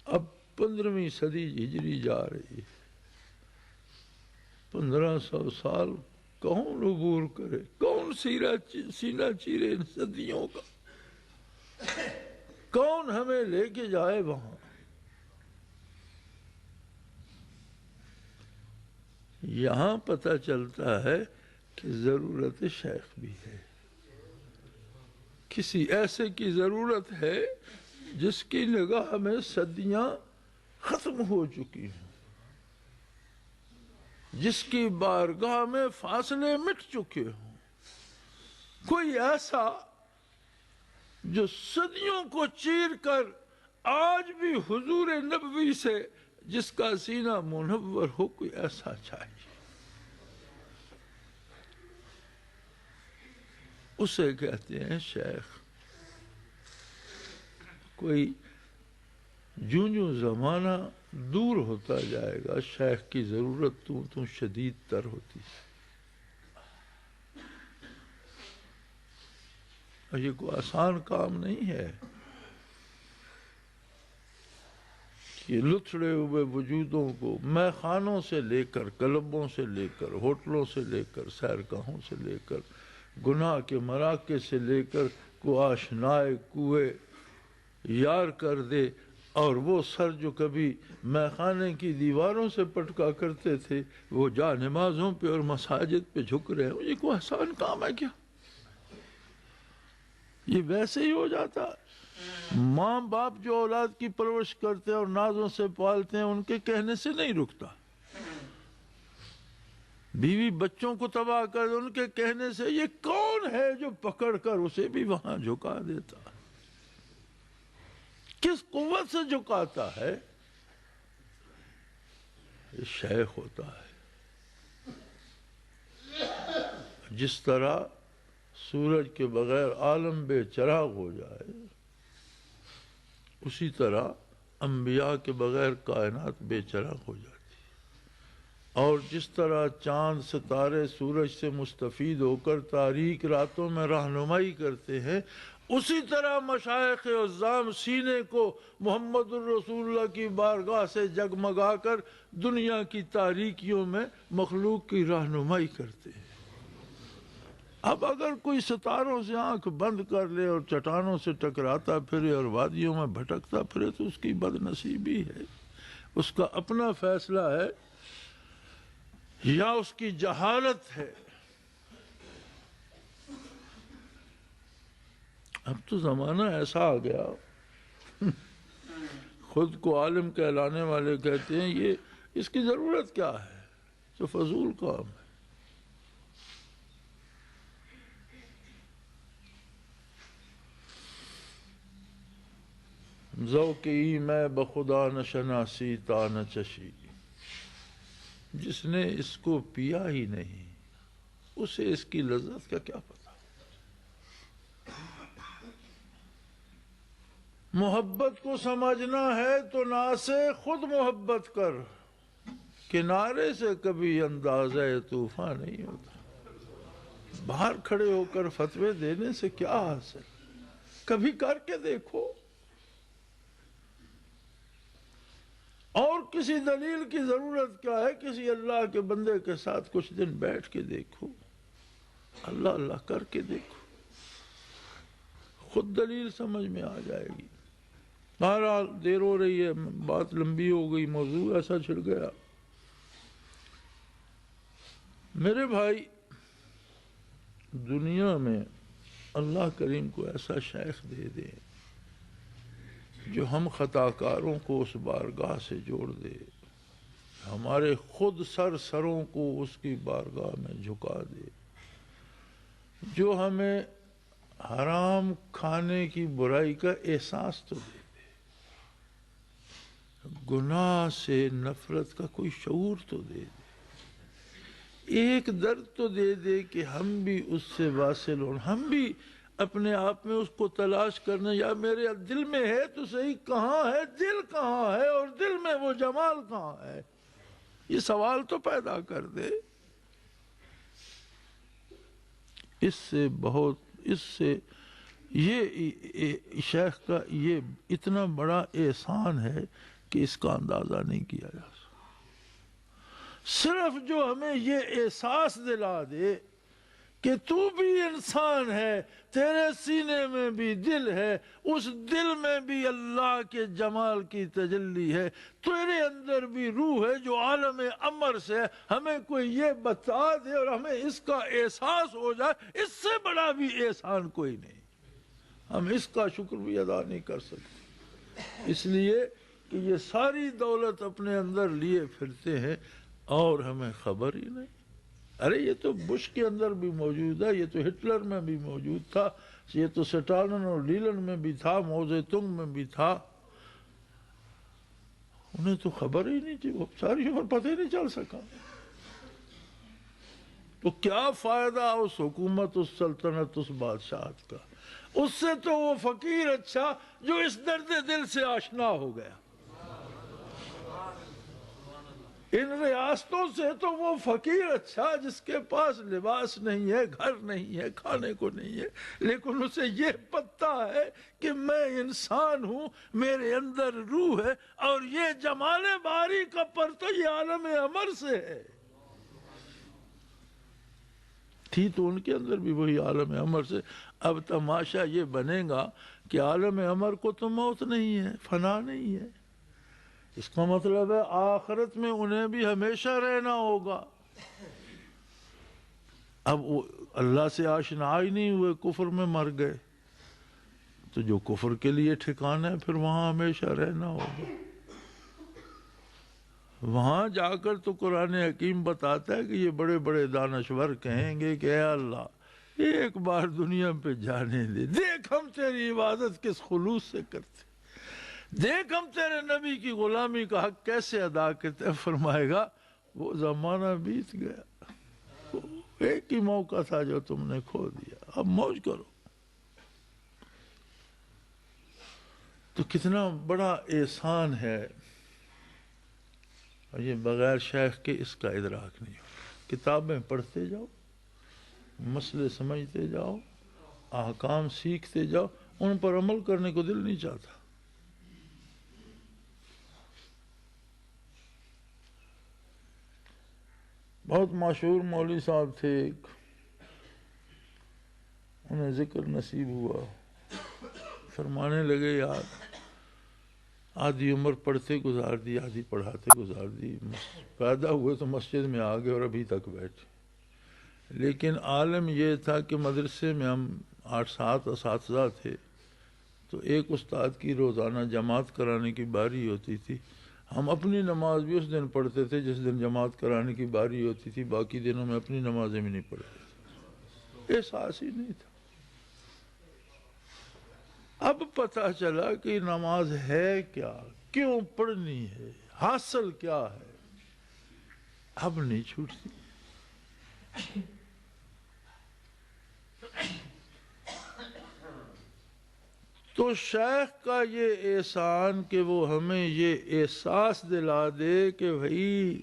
اب 15ویں صدی ہجری جا رہی ہے، 1500 سال کون عبور کرے، کون سینہ چیرے ان صدیوں کا، کون ہمیں لے کے جائے وہاں؟ یہاں پتہ چلتا ہے کہ ضرورت شیخ بھی ہے، کسی ایسے کی ضرورت ہے جس کی نگاہ میں صدیاں ختم ہو چکی ہیں، جس کی بارگاہ میں فاصلے مٹ چکے ہوں، کوئی ایسا جو صدیوں کو چیر کر آج بھی حضور نبوی سے جس کا سینہ منور ہو، کوئی ایسا چاہیے۔ اسے کہتے ہیں شیخ۔ کوئی جوں زمانہ دور ہوتا جائے گا شیخ کی ضرورت تو شدید تر ہوتی ہے۔ اور یہ کوئی آسان کام نہیں ہے کہ لتھڑے ہوئے وجودوں کو میخانوں سے لے کر، کلبوں سے لے کر، ہوٹلوں سے لے کر، سیرگاہوں سے لے کر، گناہ کے مراکز سے لے کر کو آشنائے کوئے یار کر دے، اور وہ سر جو کبھی میخانے کی دیواروں سے پٹکا کرتے تھے وہ جا نمازوں پہ اور مساجد پہ جھک رہے ہیں۔ یہ کوئی آسان کام ہے کیا؟ یہ ویسے ہی ہو جاتا۔ ماں باپ جو اولاد کی پرورش کرتے ہیں اور نازوں سے پالتے ہیں ان کے کہنے سے نہیں رکتا، بیوی بچوں کو تباہ کر دے ان کے کہنے سے، یہ کون ہے جو پکڑ کر اسے بھی وہاں جھکا دیتا؟ کس قوت سے جھکاتا ہے؟ یہ شیخ ہوتا ہے۔ جس طرح سورج کے بغیر عالم بے چراغ ہو جائے، اسی طرح انبیاء کے بغیر کائنات بے چراغ ہو جاتی، اور جس طرح چاند ستارے سورج سے مستفید ہو کر تاریک راتوں میں رہنمائی کرتے ہیں، اسی طرح مشائخ عظام سینے کو محمد الرسول اللہ کی بارگاہ سے جگمگا کر دنیا کی تاریکیوں میں مخلوق کی رہنمائی کرتے ہیں۔ اب اگر کوئی ستاروں سے آنکھ بند کر لے اور چٹانوں سے ٹکراتا پھرے اور وادیوں میں بھٹکتا پھرے تو اس کی بد نصیبی ہے، اس کا اپنا فیصلہ ہے یا اس کی جہالت ہے۔ اب تو زمانہ ایسا آ گیا، خود کو عالم کہلانے والے کہتے ہیں یہ اس کی ضرورت کیا ہے، تو فضول کام ہے۔ ذوقی میں بخدا نہ شناسی تا نہ چشی، جس نے اس کو پیا ہی نہیں اسے اس کی لذت کا کیا پتا۔ محبت کو سمجھنا ہے تو نا سے خود محبت کر، کنارے سے کبھی اندازہ طوفان نہیں ہوتا۔ باہر کھڑے ہو کر فتوے دینے سے کیا حاصل، کبھی کر کے دیکھو، اور کسی دلیل کی ضرورت کیا ہے، کسی اللہ کے بندے کے ساتھ کچھ دن بیٹھ کے دیکھو، اللہ اللہ کر کے دیکھو، خود دلیل سمجھ میں آ جائے گی۔ بہرحال دیر ہو رہی ہے، بات لمبی ہو گئی، موضوع ایسا چھڑ گیا۔ میرے بھائی، دنیا میں اللہ کریم کو ایسا شیخ دے دے جو ہم خطا کاروں کو اس بارگاہ سے جوڑ دے، ہمارے خود سروں کو اس کی بارگاہ میں جھکا دے، جو ہمیں حرام کھانے کی برائی کا احساس تو دے دے، گناہ سے نفرت کا کوئی شعور تو دے دے، ایک درد تو دے دے کہ ہم بھی اس سے واصل ہوں، ہم بھی اپنے آپ میں اس کو تلاش کرنا، یا میرے دل میں ہے تو صحیح، کہاں ہے دل، کہاں ہے اور دل میں وہ جمال کہاں ہے، یہ سوال تو پیدا کر دے۔ اس سے یہ شیخ کا یہ اتنا بڑا احسان ہے کہ اس کا اندازہ نہیں کیا جا سکتا۔ صرف جو ہمیں یہ احساس دلا دے کہ تو بھی انسان ہے، تیرے سینے میں بھی دل ہے، اس دل میں بھی اللہ کے جمال کی تجلی ہے، تیرے اندر بھی روح ہے جو عالم امر سے ہے، ہمیں کوئی یہ بتا دے اور ہمیں اس کا احساس ہو جائے، اس سے بڑا بھی احسان کوئی نہیں، ہم اس کا شکر بھی ادا نہیں کر سکتے، اس لیے کہ یہ ساری دولت اپنے اندر لیے پھرتے ہیں اور ہمیں خبر ہی نہیں۔ ارے یہ تو بش کے اندر بھی موجود ہے، یہ تو ہٹلر میں بھی موجود تھا، یہ تو سٹالن اور لیلن میں بھی تھا، موزے تنگ میں بھی تھا، انہیں تو خبر ہی نہیں تھی، وہ ساری عمر پتہ ہی نہیں چل سکا۔ تو کیا فائدہ اس حکومت، اس سلطنت، اس بادشاہت کا، اس سے تو وہ فقیر اچھا جو اس درد دل سے آشنا ہو گیا، ان ریاستوں سے تو وہ فقیر اچھا جس کے پاس لباس نہیں ہے، گھر نہیں ہے، کھانے کو نہیں ہے، لیکن اسے یہ پتہ ہے کہ میں انسان ہوں، میرے اندر روح ہے، اور یہ جمال باری کا پرتو یہ عالم امر سے ہے۔ تھی تو ان کے اندر بھی وہی عالم امر سے۔ اب تماشا یہ بنے گا کہ عالم امر کو تو موت نہیں ہے، فنا نہیں ہے، اس کا مطلب ہے آخرت میں انہیں بھی ہمیشہ رہنا ہوگا۔ اب وہ اللہ سے آشنا ہی نہیں ہوئے، کفر میں مر گئے، تو جو کفر کے لیے ٹھکانہ ہے پھر وہاں ہمیشہ رہنا ہوگا۔ وہاں جا کر تو قرآن حکیم بتاتا ہے کہ یہ بڑے بڑے دانشور کہیں گے کہ اے اللہ ایک بار دنیا پہ جانے دے، دیکھ ہم تیری عبادت کس خلوص سے کرتے، دیکھ ہم تیرے نبی کی غلامی کا حق کیسے ادا کرتے ہیں۔ فرمائے گا وہ زمانہ بیت گیا، ایک ہی موقع تھا جو تم نے کھو دیا، اب موج کرو۔ تو کتنا بڑا احسان ہے، اور یہ بغیر شیخ کے اس کا ادراک نہیں ہو۔ کتابیں پڑھتے جاؤ، مسئلے سمجھتے جاؤ، احکام سیکھتے جاؤ، ان پر عمل کرنے کو دل نہیں چاہتا۔ بہت مشہور مولوی صاحب تھے ایک، انہیں ذکر نصیب ہوا، فرمانے لگے یار آدھی عمر پڑھتے گزار دی، آدھی پڑھاتے گزار دی، پیدا ہوئے تو مسجد میں آ گئے اور ابھی تک بیٹھے، لیکن عالم یہ تھا کہ مدرسے میں ہم 8-7 اساتذہ تھے، تو ایک استاد کی روزانہ جماعت کرانے کی باری ہوتی تھی، ہم اپنی نماز بھی اس دن پڑھتے تھے جس دن جماعت کرانے کی باری ہوتی تھی، باقی دنوں میں اپنی نمازیں بھی نہیں پڑھتے تھے، احساس ہی نہیں تھا۔ اب پتہ چلا کہ نماز ہے کیا، کیوں پڑھنی ہے، حاصل کیا ہے، اب نہیں چھوٹتی۔ تو شیخ کا یہ احسان کہ وہ ہمیں یہ احساس دلا دے کہ بھائی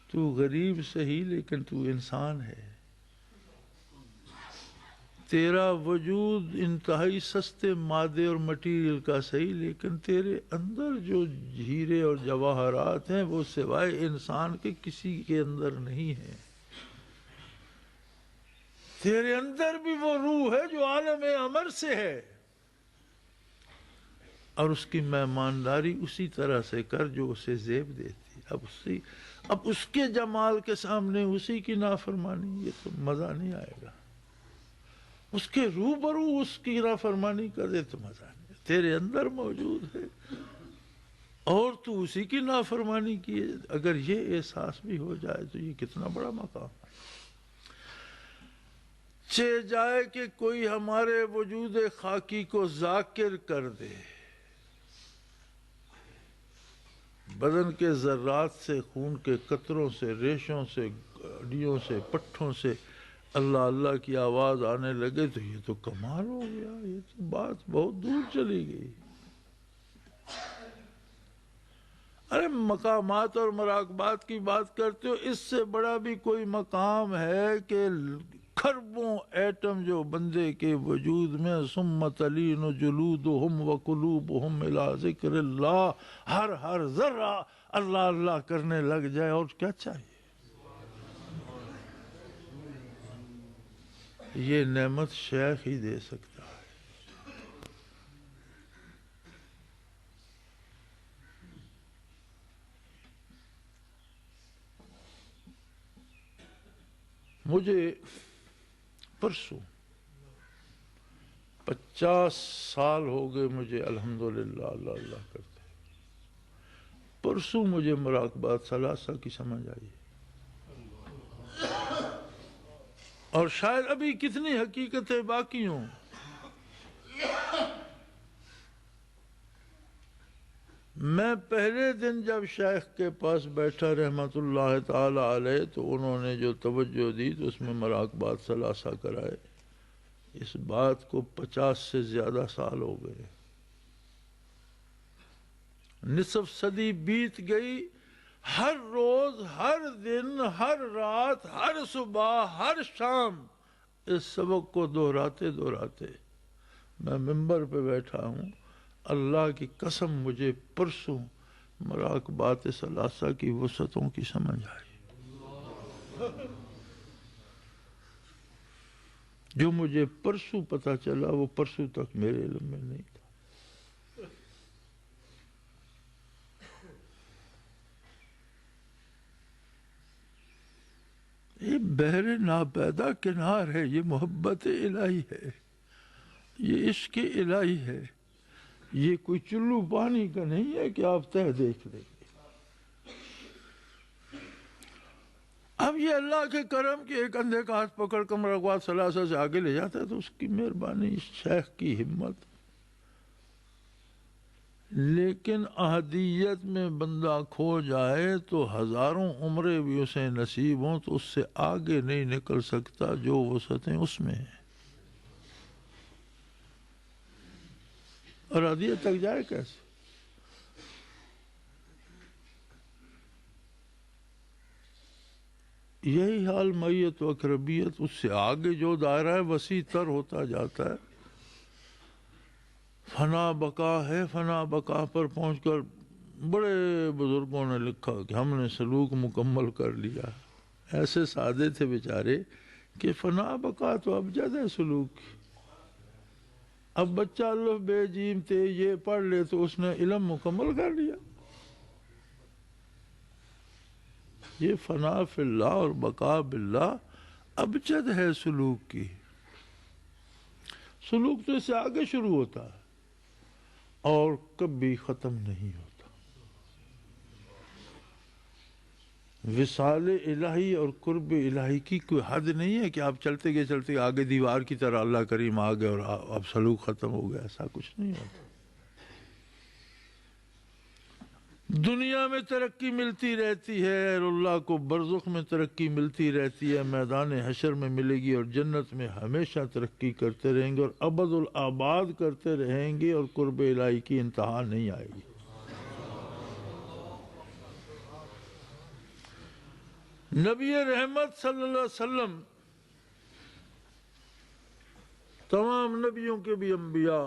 تو غریب صحیح لیکن تو انسان ہے، تیرا وجود انتہائی سستے مادے اور مٹیریل کا صحیح لیکن تیرے اندر جو ہیرے اور جواہرات ہیں وہ سوائے انسان کے کسی کے اندر نہیں ہیں، تیرے اندر بھی وہ روح ہے جو عالم امر سے ہے، اور اس کی مہمانداری اسی طرح سے کر جو اسے زیب دیتی۔ اب اس کے جمال کے سامنے اسی کی نافرمانی، یہ تو مزہ نہیں آئے گا، اس کے روبرو اس کی نافرمانی کر دے تو مزہ نہیں، تیرے اندر موجود ہے اور تو اسی کی نافرمانی کیے، اگر یہ احساس بھی ہو جائے تو یہ کتنا بڑا مقام ہے۔ چہ جائے کہ کوئی ہمارے وجود خاکی کو ذاکر کر دے، بدن کے ذرات سے، خون کے قطروں سے، ریشوں سے، ہڈیوں سے، پٹھوں سے اللہ اللہ کی آواز آنے لگے تو یہ تو کمال ہو گیا، یہ تو بات بہت دور چلی گئی۔ ارے مقامات اور مراقبات کی بات کرتے ہو، اس سے بڑا بھی کوئی مقام ہے کہ کھربوں ایٹم جو بندے کے وجود میں ثم تلین جلودہم وقلوبہم الی ذکر اللہ، ہر ذرہ اللہ اللہ کرنے لگ جائے، اور کیا چاہیے؟ یہ نعمت شیخ ہی دے سکتا ہے۔ مجھے پرسوں 50 سال ہو گئے مجھے الحمدللہ اللہ اللہ کرتے، پرسوں مجھے مراقبات ثلاثہ کی سمجھ آئی، اور شاید ابھی کتنی حقیقتیں باقی ہوں۔ میں پہلے دن جب شیخ کے پاس بیٹھا رحمت اللہ تعالی علیہ تو انہوں نے جو توجہ دی تو اس میں مراقبات ثلاثہ کرائے، اس بات کو 50 سے زیادہ سال ہو گئے، نصف صدی بیت گئی، ہر روز، ہر دن، ہر رات، ہر صبح، ہر شام اس سبق کو دہراتے دہراتے میں منبر پہ بیٹھا ہوں۔ اللہ کی قسم مجھے پرسوں مراقبات ثلاثہ کی وسعتوں کی سمجھ آئی، جو مجھے پرسوں پتہ چلا وہ پرسوں تک میرے علم میں نہیں تھا۔ یہ بحر ناپیدا کنار ہے، یہ محبت الہی ہے، یہ عشق الہی ہے، یہ کوئی چلو پانی کا نہیں ہے کہ آپ تہ دیکھ لیں گے۔ اب یہ اللہ کے کرم کے ایک اندھے کا ہاتھ پکڑ کر مراقبات ثلاثہ سے آگے لے جاتا ہے تو اس کی مہربانی، شیخ کی ہمت، لیکن احدیت میں بندہ کھو جائے تو ہزاروں عمریں بھی اسے نصیب ہوں تو اس سے آگے نہیں نکل سکتا جو وسعتیں اس میں ہیں، اور احدیت تک جائے کیسے؟ یہی حال میت و اقربیت، اس سے آگے جو دائرہ ہے وسیع تر ہوتا جاتا ہے، فنا بقا ہے، فنا بقا پر پہنچ کر بڑے بزرگوں نے لکھا کہ ہم نے سلوک مکمل کر لیا، ایسے سادے تھے بیچارے کہ فنا بقا تو ابجد ہے سلوک کی۔ اب بچہ الف بے جیم تے یہ پڑھ لے تو اس نے علم مکمل کر لیا۔ یہ فنا فی اللہ اور بقا باللہ ابجد ہے سلوک کی۔ سلوک تو اس سے آگے شروع ہوتا ہے اور کبھی ختم نہیں ہوتا۔ وصال الہی اور قرب الہی کی کوئی حد نہیں ہے کہ آپ چلتے گئے آگے دیوار کی طرح اللہ کریم آ گئے اور اب سلوک ختم ہو گیا، ایسا کچھ نہیں ہوتا۔ دنیا میں ترقی ملتی رہتی ہے اور اللہ کو برزخ میں ترقی ملتی رہتی ہے، میدان حشر میں ملے گی، اور جنت میں ہمیشہ ترقی کرتے رہیں گے اور ابد الآباد کرتے رہیں گے، اور قرب الہی کی انتہا نہیں آئے گی۔ نبی رحمت صلی اللہ علیہ وسلم تمام نبیوں کے بھی انبیاء،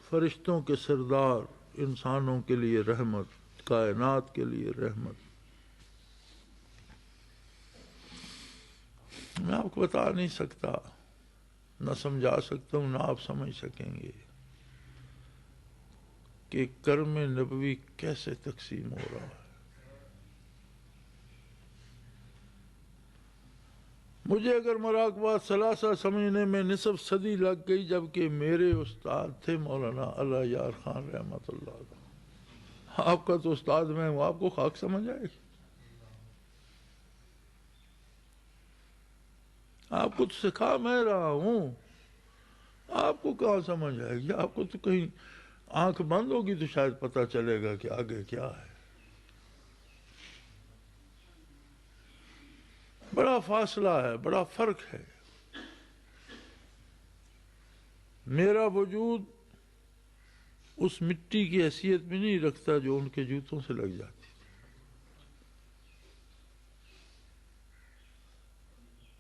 فرشتوں کے سردار، انسانوں کے لیے رحمت، کائنات کے لیے رحمت۔ میں آپ کو بتا نہیں سکتا، نہ سمجھا سکتا ہوں، نہ آپ سمجھ سکیں گے کہ کرم نبوی کیسے تقسیم ہو رہا ہے۔ مجھے اگر مراقبات ثلاثہ سمجھنے میں نصف صدی لگ گئی، جبکہ میرے استاد تھے مولانا اللہ یار خان رحمت اللہ علیہ۔ آپ کا تو استاد میں ہوں، آپ کو خاک سمجھ آئے گی؟ آپ کو تو سکھا میں رہا ہوں، آپ کو کہاں سمجھ آئے گی؟ آپ کو تو کہیں آنکھ بند ہوگی تو شاید پتہ چلے گا کہ آگے کیا ہے۔ بڑا فاصلہ ہے، بڑا فرق ہے۔ میرا وجود اس مٹی کی حیثیت میں نہیں رکھتا جو ان کے جوتوں سے لگ جاتی،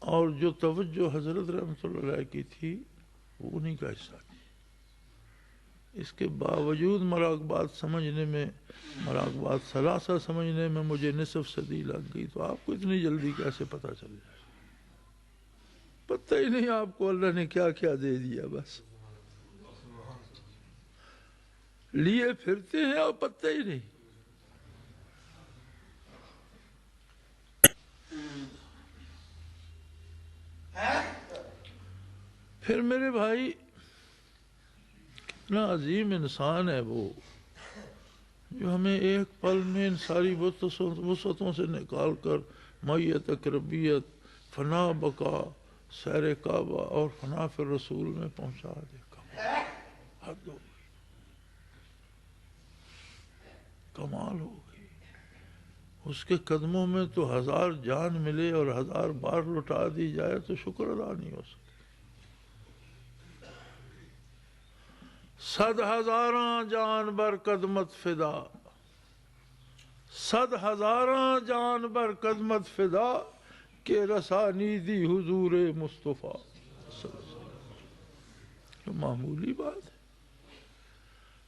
اور جو توجہ حضرت رحمت اللہ علیہ کی تھی وہ انہی کا حصہ تھی۔ اس کے باوجود مراقبات سمجھنے میں، مراقبات ثلاثہ سمجھنے میں مجھے نصف صدی لگ گئی، تو آپ کو اتنی جلدی کیسے پتہ چل جائے؟ پتہ ہی نہیں آپ کو اللہ نے کیا کیا دے دیا، بس لیے پھرتے ہیں اور پتہ ہی نہیں۔ پھر میرے بھائی، کتنا عظیم انسان ہے وہ، جو ہمیں ایک پل میں ان ساری وسعتوں سے نکال کر معیت اقربیت، فنا بقا، سیر کعبہ اور فنا فی الرسول میں پہنچا دے۔ حد ہو گئی، کمال ہو گئی۔ اس کے قدموں میں تو 1000 جان ملے اور 1000 بار لٹا دی جائے تو شکر ادا نہیں ہو سکتا۔ 100,000 جان بر قدمت فدا، 100,000 جان بر قدمت فدا، کہ رسانی دی حضور مصطفیٰ۔ تو معمولی بات ہے،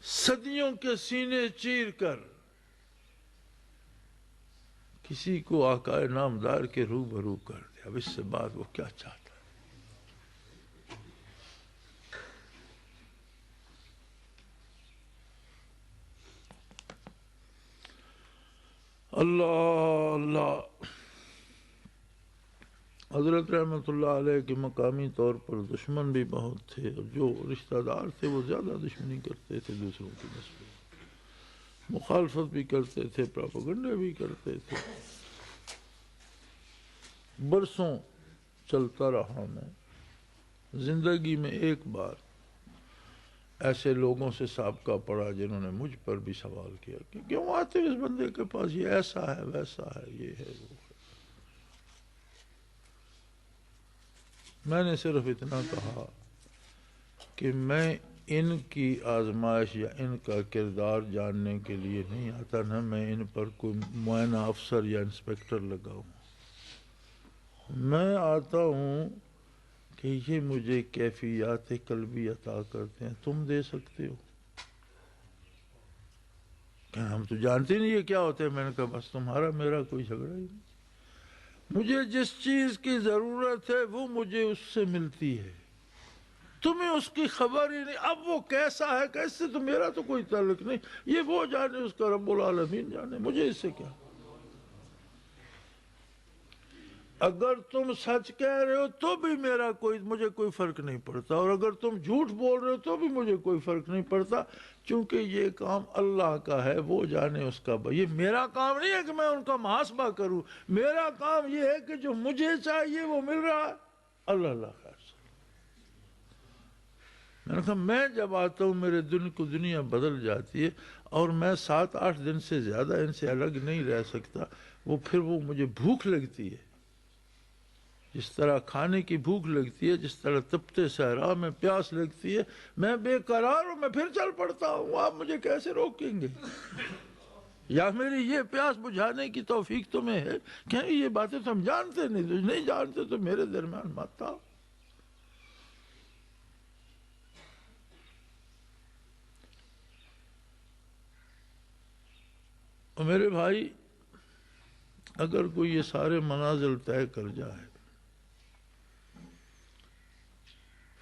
صدیوں کے سینے چیر کر کسی کو آقا نامدار کے روبرو کر دیا۔ اب اس سے بعد وہ کیا چاہتا ہے؟ اللہ اللہ۔ حضرت رحمت اللہ علیہ کے مقامی طور پر دشمن بھی بہت تھے، اور جو رشتہ دار تھے وہ زیادہ دشمنی کرتے تھے دوسروں کی نسبت، مخالفت بھی کرتے تھے، پراپیگنڈا بھی کرتے تھے۔ برسوں چلتا رہا میں، زندگی میں ایک بار ایسے لوگوں سے سابقہ پڑا جنہوں نے مجھ پر بھی سوال کیا کہ کیوں آتے اس بندے کے پاس، یہ ایسا ہے ویسا ہے، یہ ہے وہ ہے۔ میں نے صرف اتنا کہا کہ میں ان کی آزمائش یا ان کا کردار جاننے کے لیے نہیں آتا، نہ میں ان پر کوئی معائنہ افسر یا انسپیکٹر لگاؤں۔ میں آتا ہوں کہ یہ مجھے کیفیات قلبی عطا کرتے ہیں، تم دے سکتے ہو؟ کہ ہم تو جانتے نہیں یہ کیا ہوتے ہیں۔ میں نے کہا بس تمہارا میرا کوئی جھگڑا ہی نہیں۔ مجھے جس چیز کی ضرورت ہے وہ مجھے اس سے ملتی ہے، تمہیں اس کی خبر ہی نہیں۔ اب وہ کیسا ہے کیسے تو میرا تو کوئی تعلق نہیں، یہ وہ جانے، اس کا رب العالمین جانے، مجھے اس سے کیا۔ اگر تم سچ کہہ رہے ہو تو بھی مجھے کوئی فرق نہیں پڑتا، اور اگر تم جھوٹ بول رہے ہو تو بھی مجھے کوئی فرق نہیں پڑتا، چونکہ یہ کام اللہ کا ہے، وہ جانے اس کا۔ یہ میرا کام نہیں ہے کہ میں ان کا محاسبہ کروں، میرا کام یہ ہے کہ جو مجھے چاہیے وہ مل رہا ہے۔ اللہ خیر۔ میں نے کہا میں جب آتا ہوں میرے دن کو دنیا بدل جاتی ہے، اور میں 7-8 دن سے زیادہ ان سے الگ نہیں رہ سکتا، پھر وہ مجھے بھوک لگتی ہے، جس طرح کھانے کی بھوک لگتی ہے، جس طرح تپتے صحرا میں پیاس لگتی ہے، میں بے قرار ہوں، میں پھر چل پڑتا ہوں، آپ مجھے کیسے روکیں گے؟ یا میری یہ پیاس بجھانے کی توفیق تمہیں ہے؟ کہ یہ باتیں تم جانتے نہیں جانتے تو میرے درمیان مت آؤ۔ اور میرے بھائی، اگر کوئی یہ سارے منازل طے کر جائے،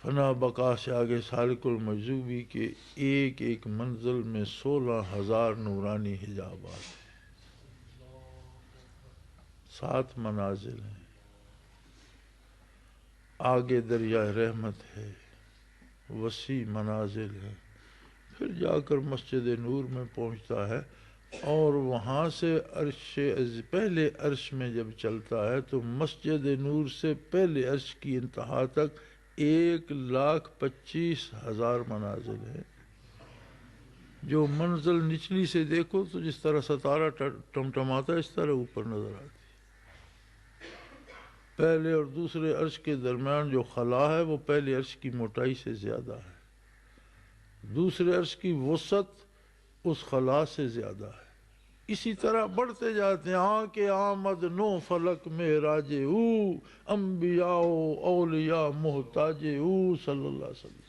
فنا بقا سے آگے سالک المجذوبی کے ایک ایک منزل میں 16,000 نورانی حجابات ہیں، 7 منازل ہیں، آگے دریائے رحمت ہے، وسیع منازل ہے، پھر جا کر مسجد نور میں پہنچتا ہے، اور وہاں سے پہلے عرش میں جب چلتا ہے تو مسجد نور سے پہلے عرش کی انتہا تک 1,25,000 منازل ہیں۔ جو منزل نچلی سے دیکھو تو جس طرح ستارہ ٹمٹماتا ہے اس طرح اوپر نظر آتی۔ پہلے اور دوسرے عرش کے درمیان جو خلا ہے وہ پہلے عرش کی موٹائی سے زیادہ ہے، دوسرے عرش کی وسعت اس خلا سے زیادہ ہے۔ اسی طرح بڑھتے جاتے ہیں، آنکھ آمد نو فلک معراج او، انبیاء اولیاء محتاج او، صلی اللہ علیہ وسلم۔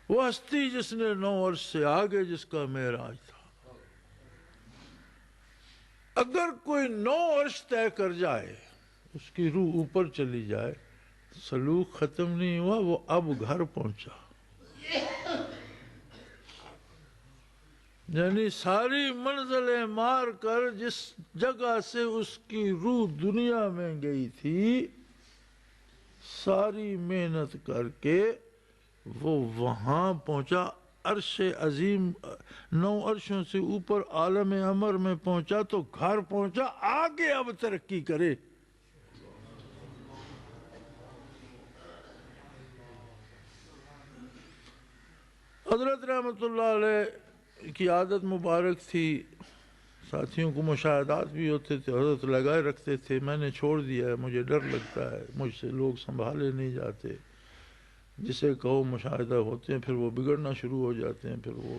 وہ ہستی جس نے 9 عرش سے آگے جس کا معراج تھا۔ اگر کوئی 9 عرش طے کر جائے، اس کی روح اوپر چلی جائے، سلوک ختم نہیں ہوا، وہ اب گھر پہنچا۔ یعنی ساری منزلیں مار کر جس جگہ سے اس کی روح دنیا میں گئی تھی، ساری محنت کر کے وہ وہاں پہنچا، عرش عظیم 9 عرشوں سے اوپر عالم امر میں پہنچا تو گھر پہنچا، آگے اب ترقی کرے۔ حضرت رحمت اللہ علیہ کی عادت مبارک تھی، ساتھیوں کو مشاہدات بھی ہوتے تھے، حضرت لگائے رکھتے تھے، میں نے چھوڑ دیا ہے، مجھے ڈر لگتا ہے، مجھ سے لوگ سنبھالے نہیں جاتے، جسے کہو مشاہدہ ہوتے ہیں، پھر وہ بگڑنا شروع ہو جاتے ہیں، پھر وہ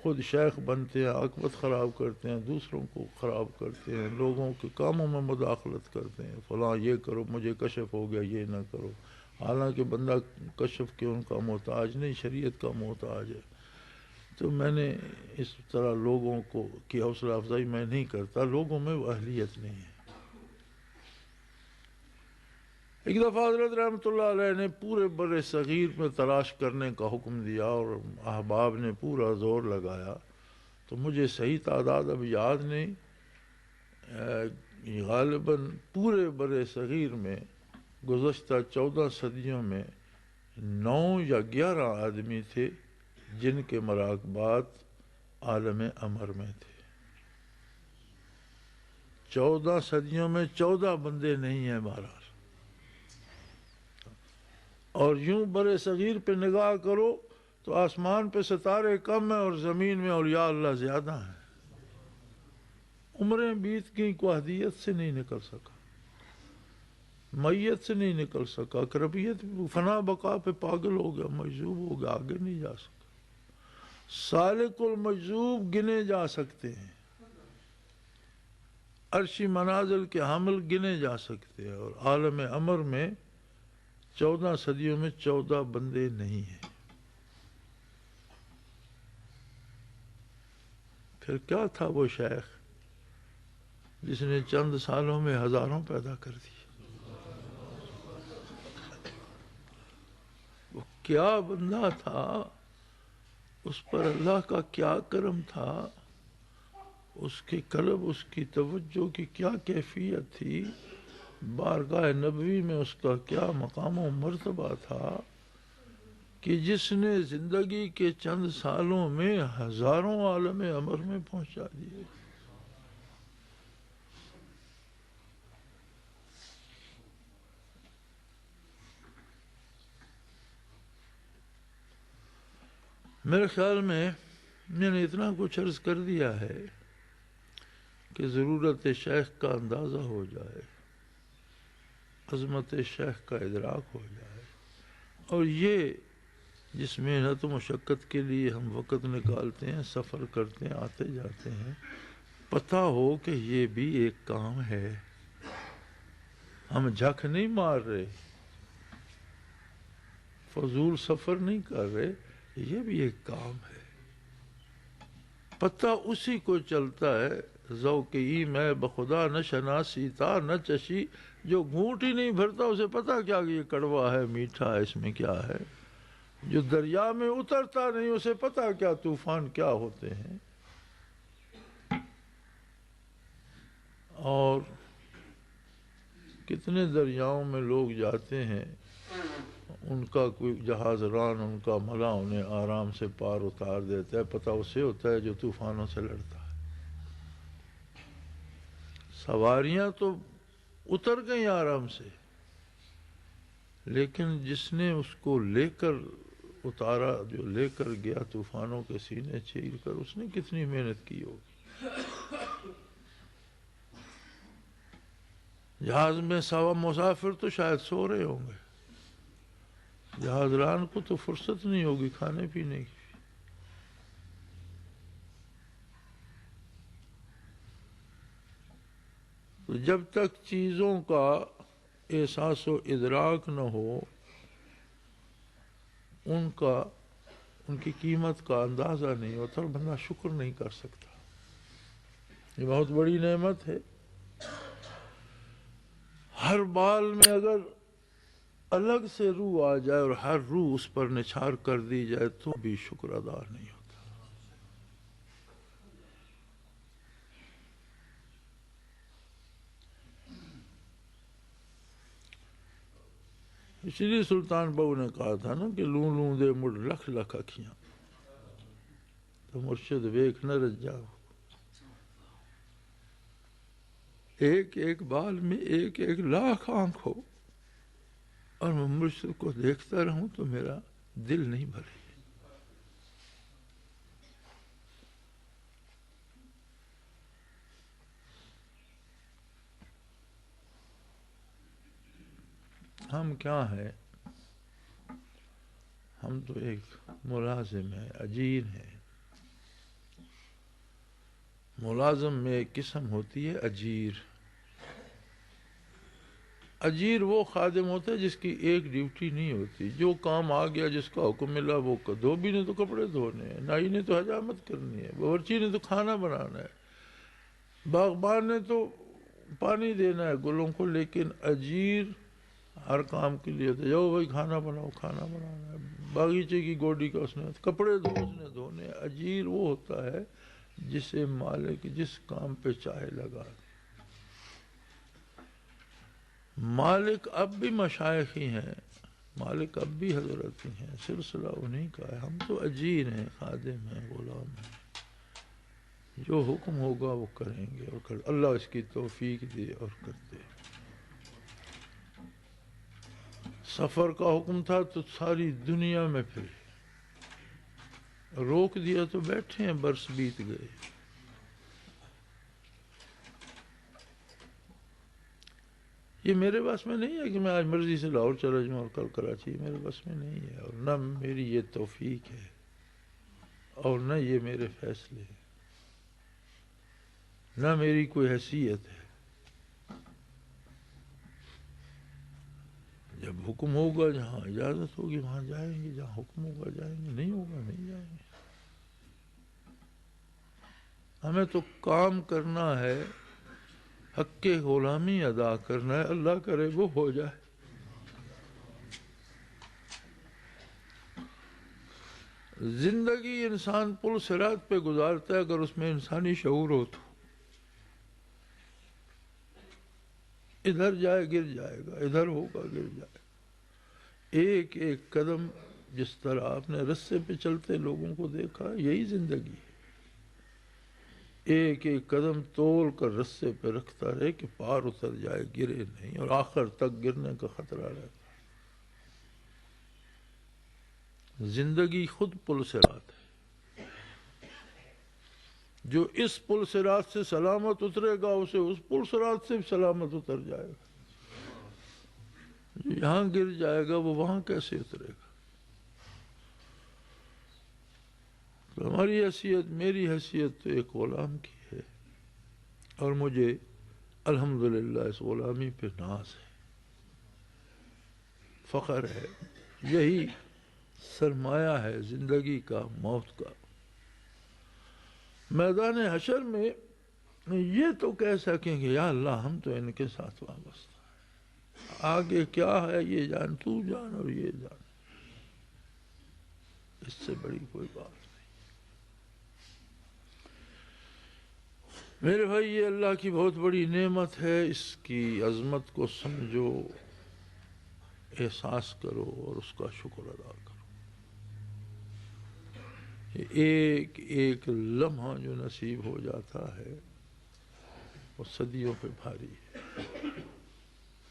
خود شیخ بنتے ہیں، عاقبت خراب کرتے ہیں، دوسروں کو خراب کرتے ہیں، لوگوں کے کاموں میں مداخلت کرتے ہیں، فلاں یہ کرو، مجھے کشف ہو گیا، یہ نہ کرو، حالانکہ بندہ کشف کے ان کا محتاج نہیں، شریعت کا محتاج ہے۔ تو میں نے اس طرح لوگوں کی حوصلہ افزائی میں نہیں کرتا، لوگوں میں وہ اہلیت نہیں ہے۔ ایک دفعہ حضرت رحمت اللہ علیہ نے پورے بر صغیر میں تلاش کرنے کا حکم دیا، اور احباب نے پورا زور لگایا، تو مجھے صحیح تعداد اب یاد نہیں، غالباً پورے بر صغیر میں گزشتہ 14 صدیوں میں 9 یا 11 آدمی تھے جن کے مراقبات عالم امر میں تھے۔ 14 صدیوں میں 14 بندے نہیں ہیں بہرحال۔ اور یوں بر صغیر پہ نگاہ کرو تو آسمان پہ ستارے کم ہیں اور زمین میں اولیاء اللہ زیادہ ہیں۔ عمریں بیت گئیں، کوئی احدیت سے نہیں نکل سکا، میت سے نہیں نکل سکا، اقربیت فنا بقا پہ پاگل ہو گیا، مجذوب ہو گیا، آگے نہیں جا سکا۔ سالک المجذوب گنے جا سکتے ہیں، عرشی منازل کے حمل گنے جا سکتے ہیں، اور عالم امر میں 14 صدیوں میں 14 بندے نہیں ہیں۔ پھر کیا تھا وہ شیخ جس نے چند سالوں میں ہزاروں پیدا کر دی. وہ کیا بندہ تھا، اس پر اللہ کا کیا کرم تھا، اس کے قلب، اس کی توجہ کی کیا کیفیت تھی، بارگاہ نبوی میں اس کا کیا مقام و مرتبہ تھا کہ جس نے زندگی کے چند سالوں میں ہزاروں عالم امر میں پہنچا دیے. میرے خیال میں نے اتنا کچھ عرض کر دیا ہے کہ ضرورت شیخ کا اندازہ ہو جائے، عظمت شیخ کا ادراک ہو جائے، اور یہ جس محنت و مشقت کے لیے ہم وقت نکالتے ہیں، سفر کرتے ہیں، آتے جاتے ہیں، پتہ ہو کہ یہ بھی ایک کام ہے. ہم جھک نہیں مار رہے، فضول سفر نہیں کر رہے، یہ بھی ایک کام ہے. پتہ اسی کو چلتا ہے ذوق ای میں بخدا نہ شناسی تا نہ چشی. جو گھونٹ ہی نہیں بھرتا اسے پتہ کیا کہ یہ کڑوا ہے، میٹھا ہے، اس میں کیا ہے. جو دریا میں اترتا نہیں اسے پتہ کیا طوفان کیا ہوتے ہیں. اور کتنے دریاؤں میں لوگ جاتے ہیں، ان کا کوئی جہاز ران، ان کا ملا انہیں آرام سے پار اتار دیتا ہے. پتہ اسے ہوتا ہے جو طوفانوں سے لڑتا ہے. سواریاں تو اتر گئیں آرام سے، لیکن جس نے اس کو لے کر اتارا، جو لے کر گیا طوفانوں کے سینے چیر کر، اس نے کتنی محنت کی ہوگی. جہاز میں سوا مسافر تو شاید سو رہے ہوں گے، جہاز ران کو تو فرصت نہیں ہوگی کھانے پینے کی. تو جب تک چیزوں کا احساس و ادراک نہ ہو، ان کی قیمت کا اندازہ نہیں ہوتا، اور بندہ شکر نہیں کر سکتا. یہ بہت بڑی نعمت ہے. ہر بال میں اگر الگ سے روح آ جائے اور ہر روح اس پر نچھار کر دی جائے تو بھی شکر ادا نہیں ہوتا. اس لیے سلطان بہو نے کہا تھا نا کہ لوں لوں دے مڑ لکھ لکھ اکھیاں تو مرشد ویکھ نہ رج جاؤ. ایک ایک بال میں ایک ایک لاکھ آنکھ ہو اور میں مرشد کو دیکھتا رہوں تو میرا دل نہیں بھرے. ہم کیا ہیں؟ ہم تو ایک ملازم ہیں، اجیر ہیں. ملازم میں ایک قسم ہوتی ہے اجیر. اجیر وہ خادم ہوتا ہے جس کی ایک ڈیوٹی نہیں ہوتی، جو کام آ گیا، جس کا حکم ملا وہ. دھوبی نے تو کپڑے دھونے ہیں، نائی نے تو حجامت کرنی ہے، باورچی نے تو کھانا بنانا ہے، باغبان نے تو پانی دینا ہے گلوں کو. لیکن اجیر ہر کام کے لیے ہوتا ہے. جاؤ بھائی کھانا بناؤ، کھانا بنانا ہے. باغیچے کی گوڈی کا اس نے کپڑے دھو، اس نے دھونے. اجیر وہ ہوتا ہے جسے مالک جس کام پہ چاہے لگا. مالک اب بھی مشائخ ہی ہیں، مالک اب بھی حضرت ہی ہیں، سلسلہ انہیں کا ہے. ہم تو اجیر ہیں، خادم ہیں، غلام ہیں. جو حکم ہوگا وہ کریں گے، اور اللہ اس کی توفیق دے اور کرتے. سفر کا حکم تھا تو ساری دنیا میں پھرے، روک دیا تو بیٹھے ہیں، برس بیت گئے. یہ میرے بس میں نہیں ہے کہ میں آج مرضی سے لاہور چلا جاؤں اور کل کراچی. میرے بس میں نہیں ہے، اور نہ میری یہ توفیق ہے، اور نہ یہ میرے فیصلے ہیں، نہ میری کوئی حیثیت ہے. جب حکم ہوگا، جہاں اجازت ہوگی وہاں جائیں گے، جہاں حکم ہوگا جائیں گے، نہیں ہوگا نہیں جائیں گے. ہمیں تو کام کرنا ہے حق کے غلامی ادا کرنا ہے، اللہ کرے وہ ہو جائے۔ زندگی انسان پل صراط پہ گزارتا ہے اگر اس میں انسانی شعور ہو تو، ادھر جائے گر جائے گا، ادھر ہوگا گر جائے گا۔ ایک ایک قدم جس طرح آپ نے رستے پہ چلتے لوگوں کو دیکھا، یہی زندگی ہے۔ ایک ایک قدم تول کر رستے پہ رکھتا رہے کہ پار اتر جائے، گرے نہیں، اور آخر تک گرنے کا خطرہ رہتا۔ زندگی خود پل صراط ہے، جو اس پل صراط سے سلامت اترے گا اسے اس پل صراط سے بھی سلامت اتر جائے گا، جو یہاں گر جائے گا وہ وہاں کیسے اترے گا؟ تو ہماری حیثیت، میری حیثیت تو ایک غلام کی ہے، اور مجھے الحمدللہ اس غلامی پہ ناز ہے، فخر ہے۔ یہی سرمایہ ہے زندگی کا، موت کا۔ میدان حشر میں یہ تو کہہ سکیں گے یا اللہ ہم تو ان کے ساتھ وابستہ ہیں، آگے کیا ہے یہ جان، تو جان اور یہ جان، اس سے بڑی کوئی بات نہیں۔ میرے بھائی یہ اللہ کی بہت بڑی نعمت ہے، اس کی عظمت کو سمجھو، احساس کرو اور اس کا شکر ادا کرو۔ ایک ایک لمحہ جو نصیب ہو جاتا ہے وہ صدیوں پہ بھاری ہے۔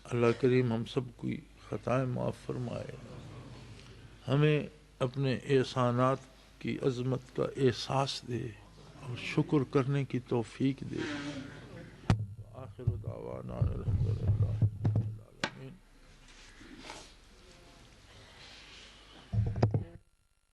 اللہ کریم ہم سب کی خطائیں معاف فرمائے، ہمیں اپنے احسانات کی عظمت کا احساس دے اور شکر کرنے کی توفیق دے۔ آخر دعوانا الحمدللہ۔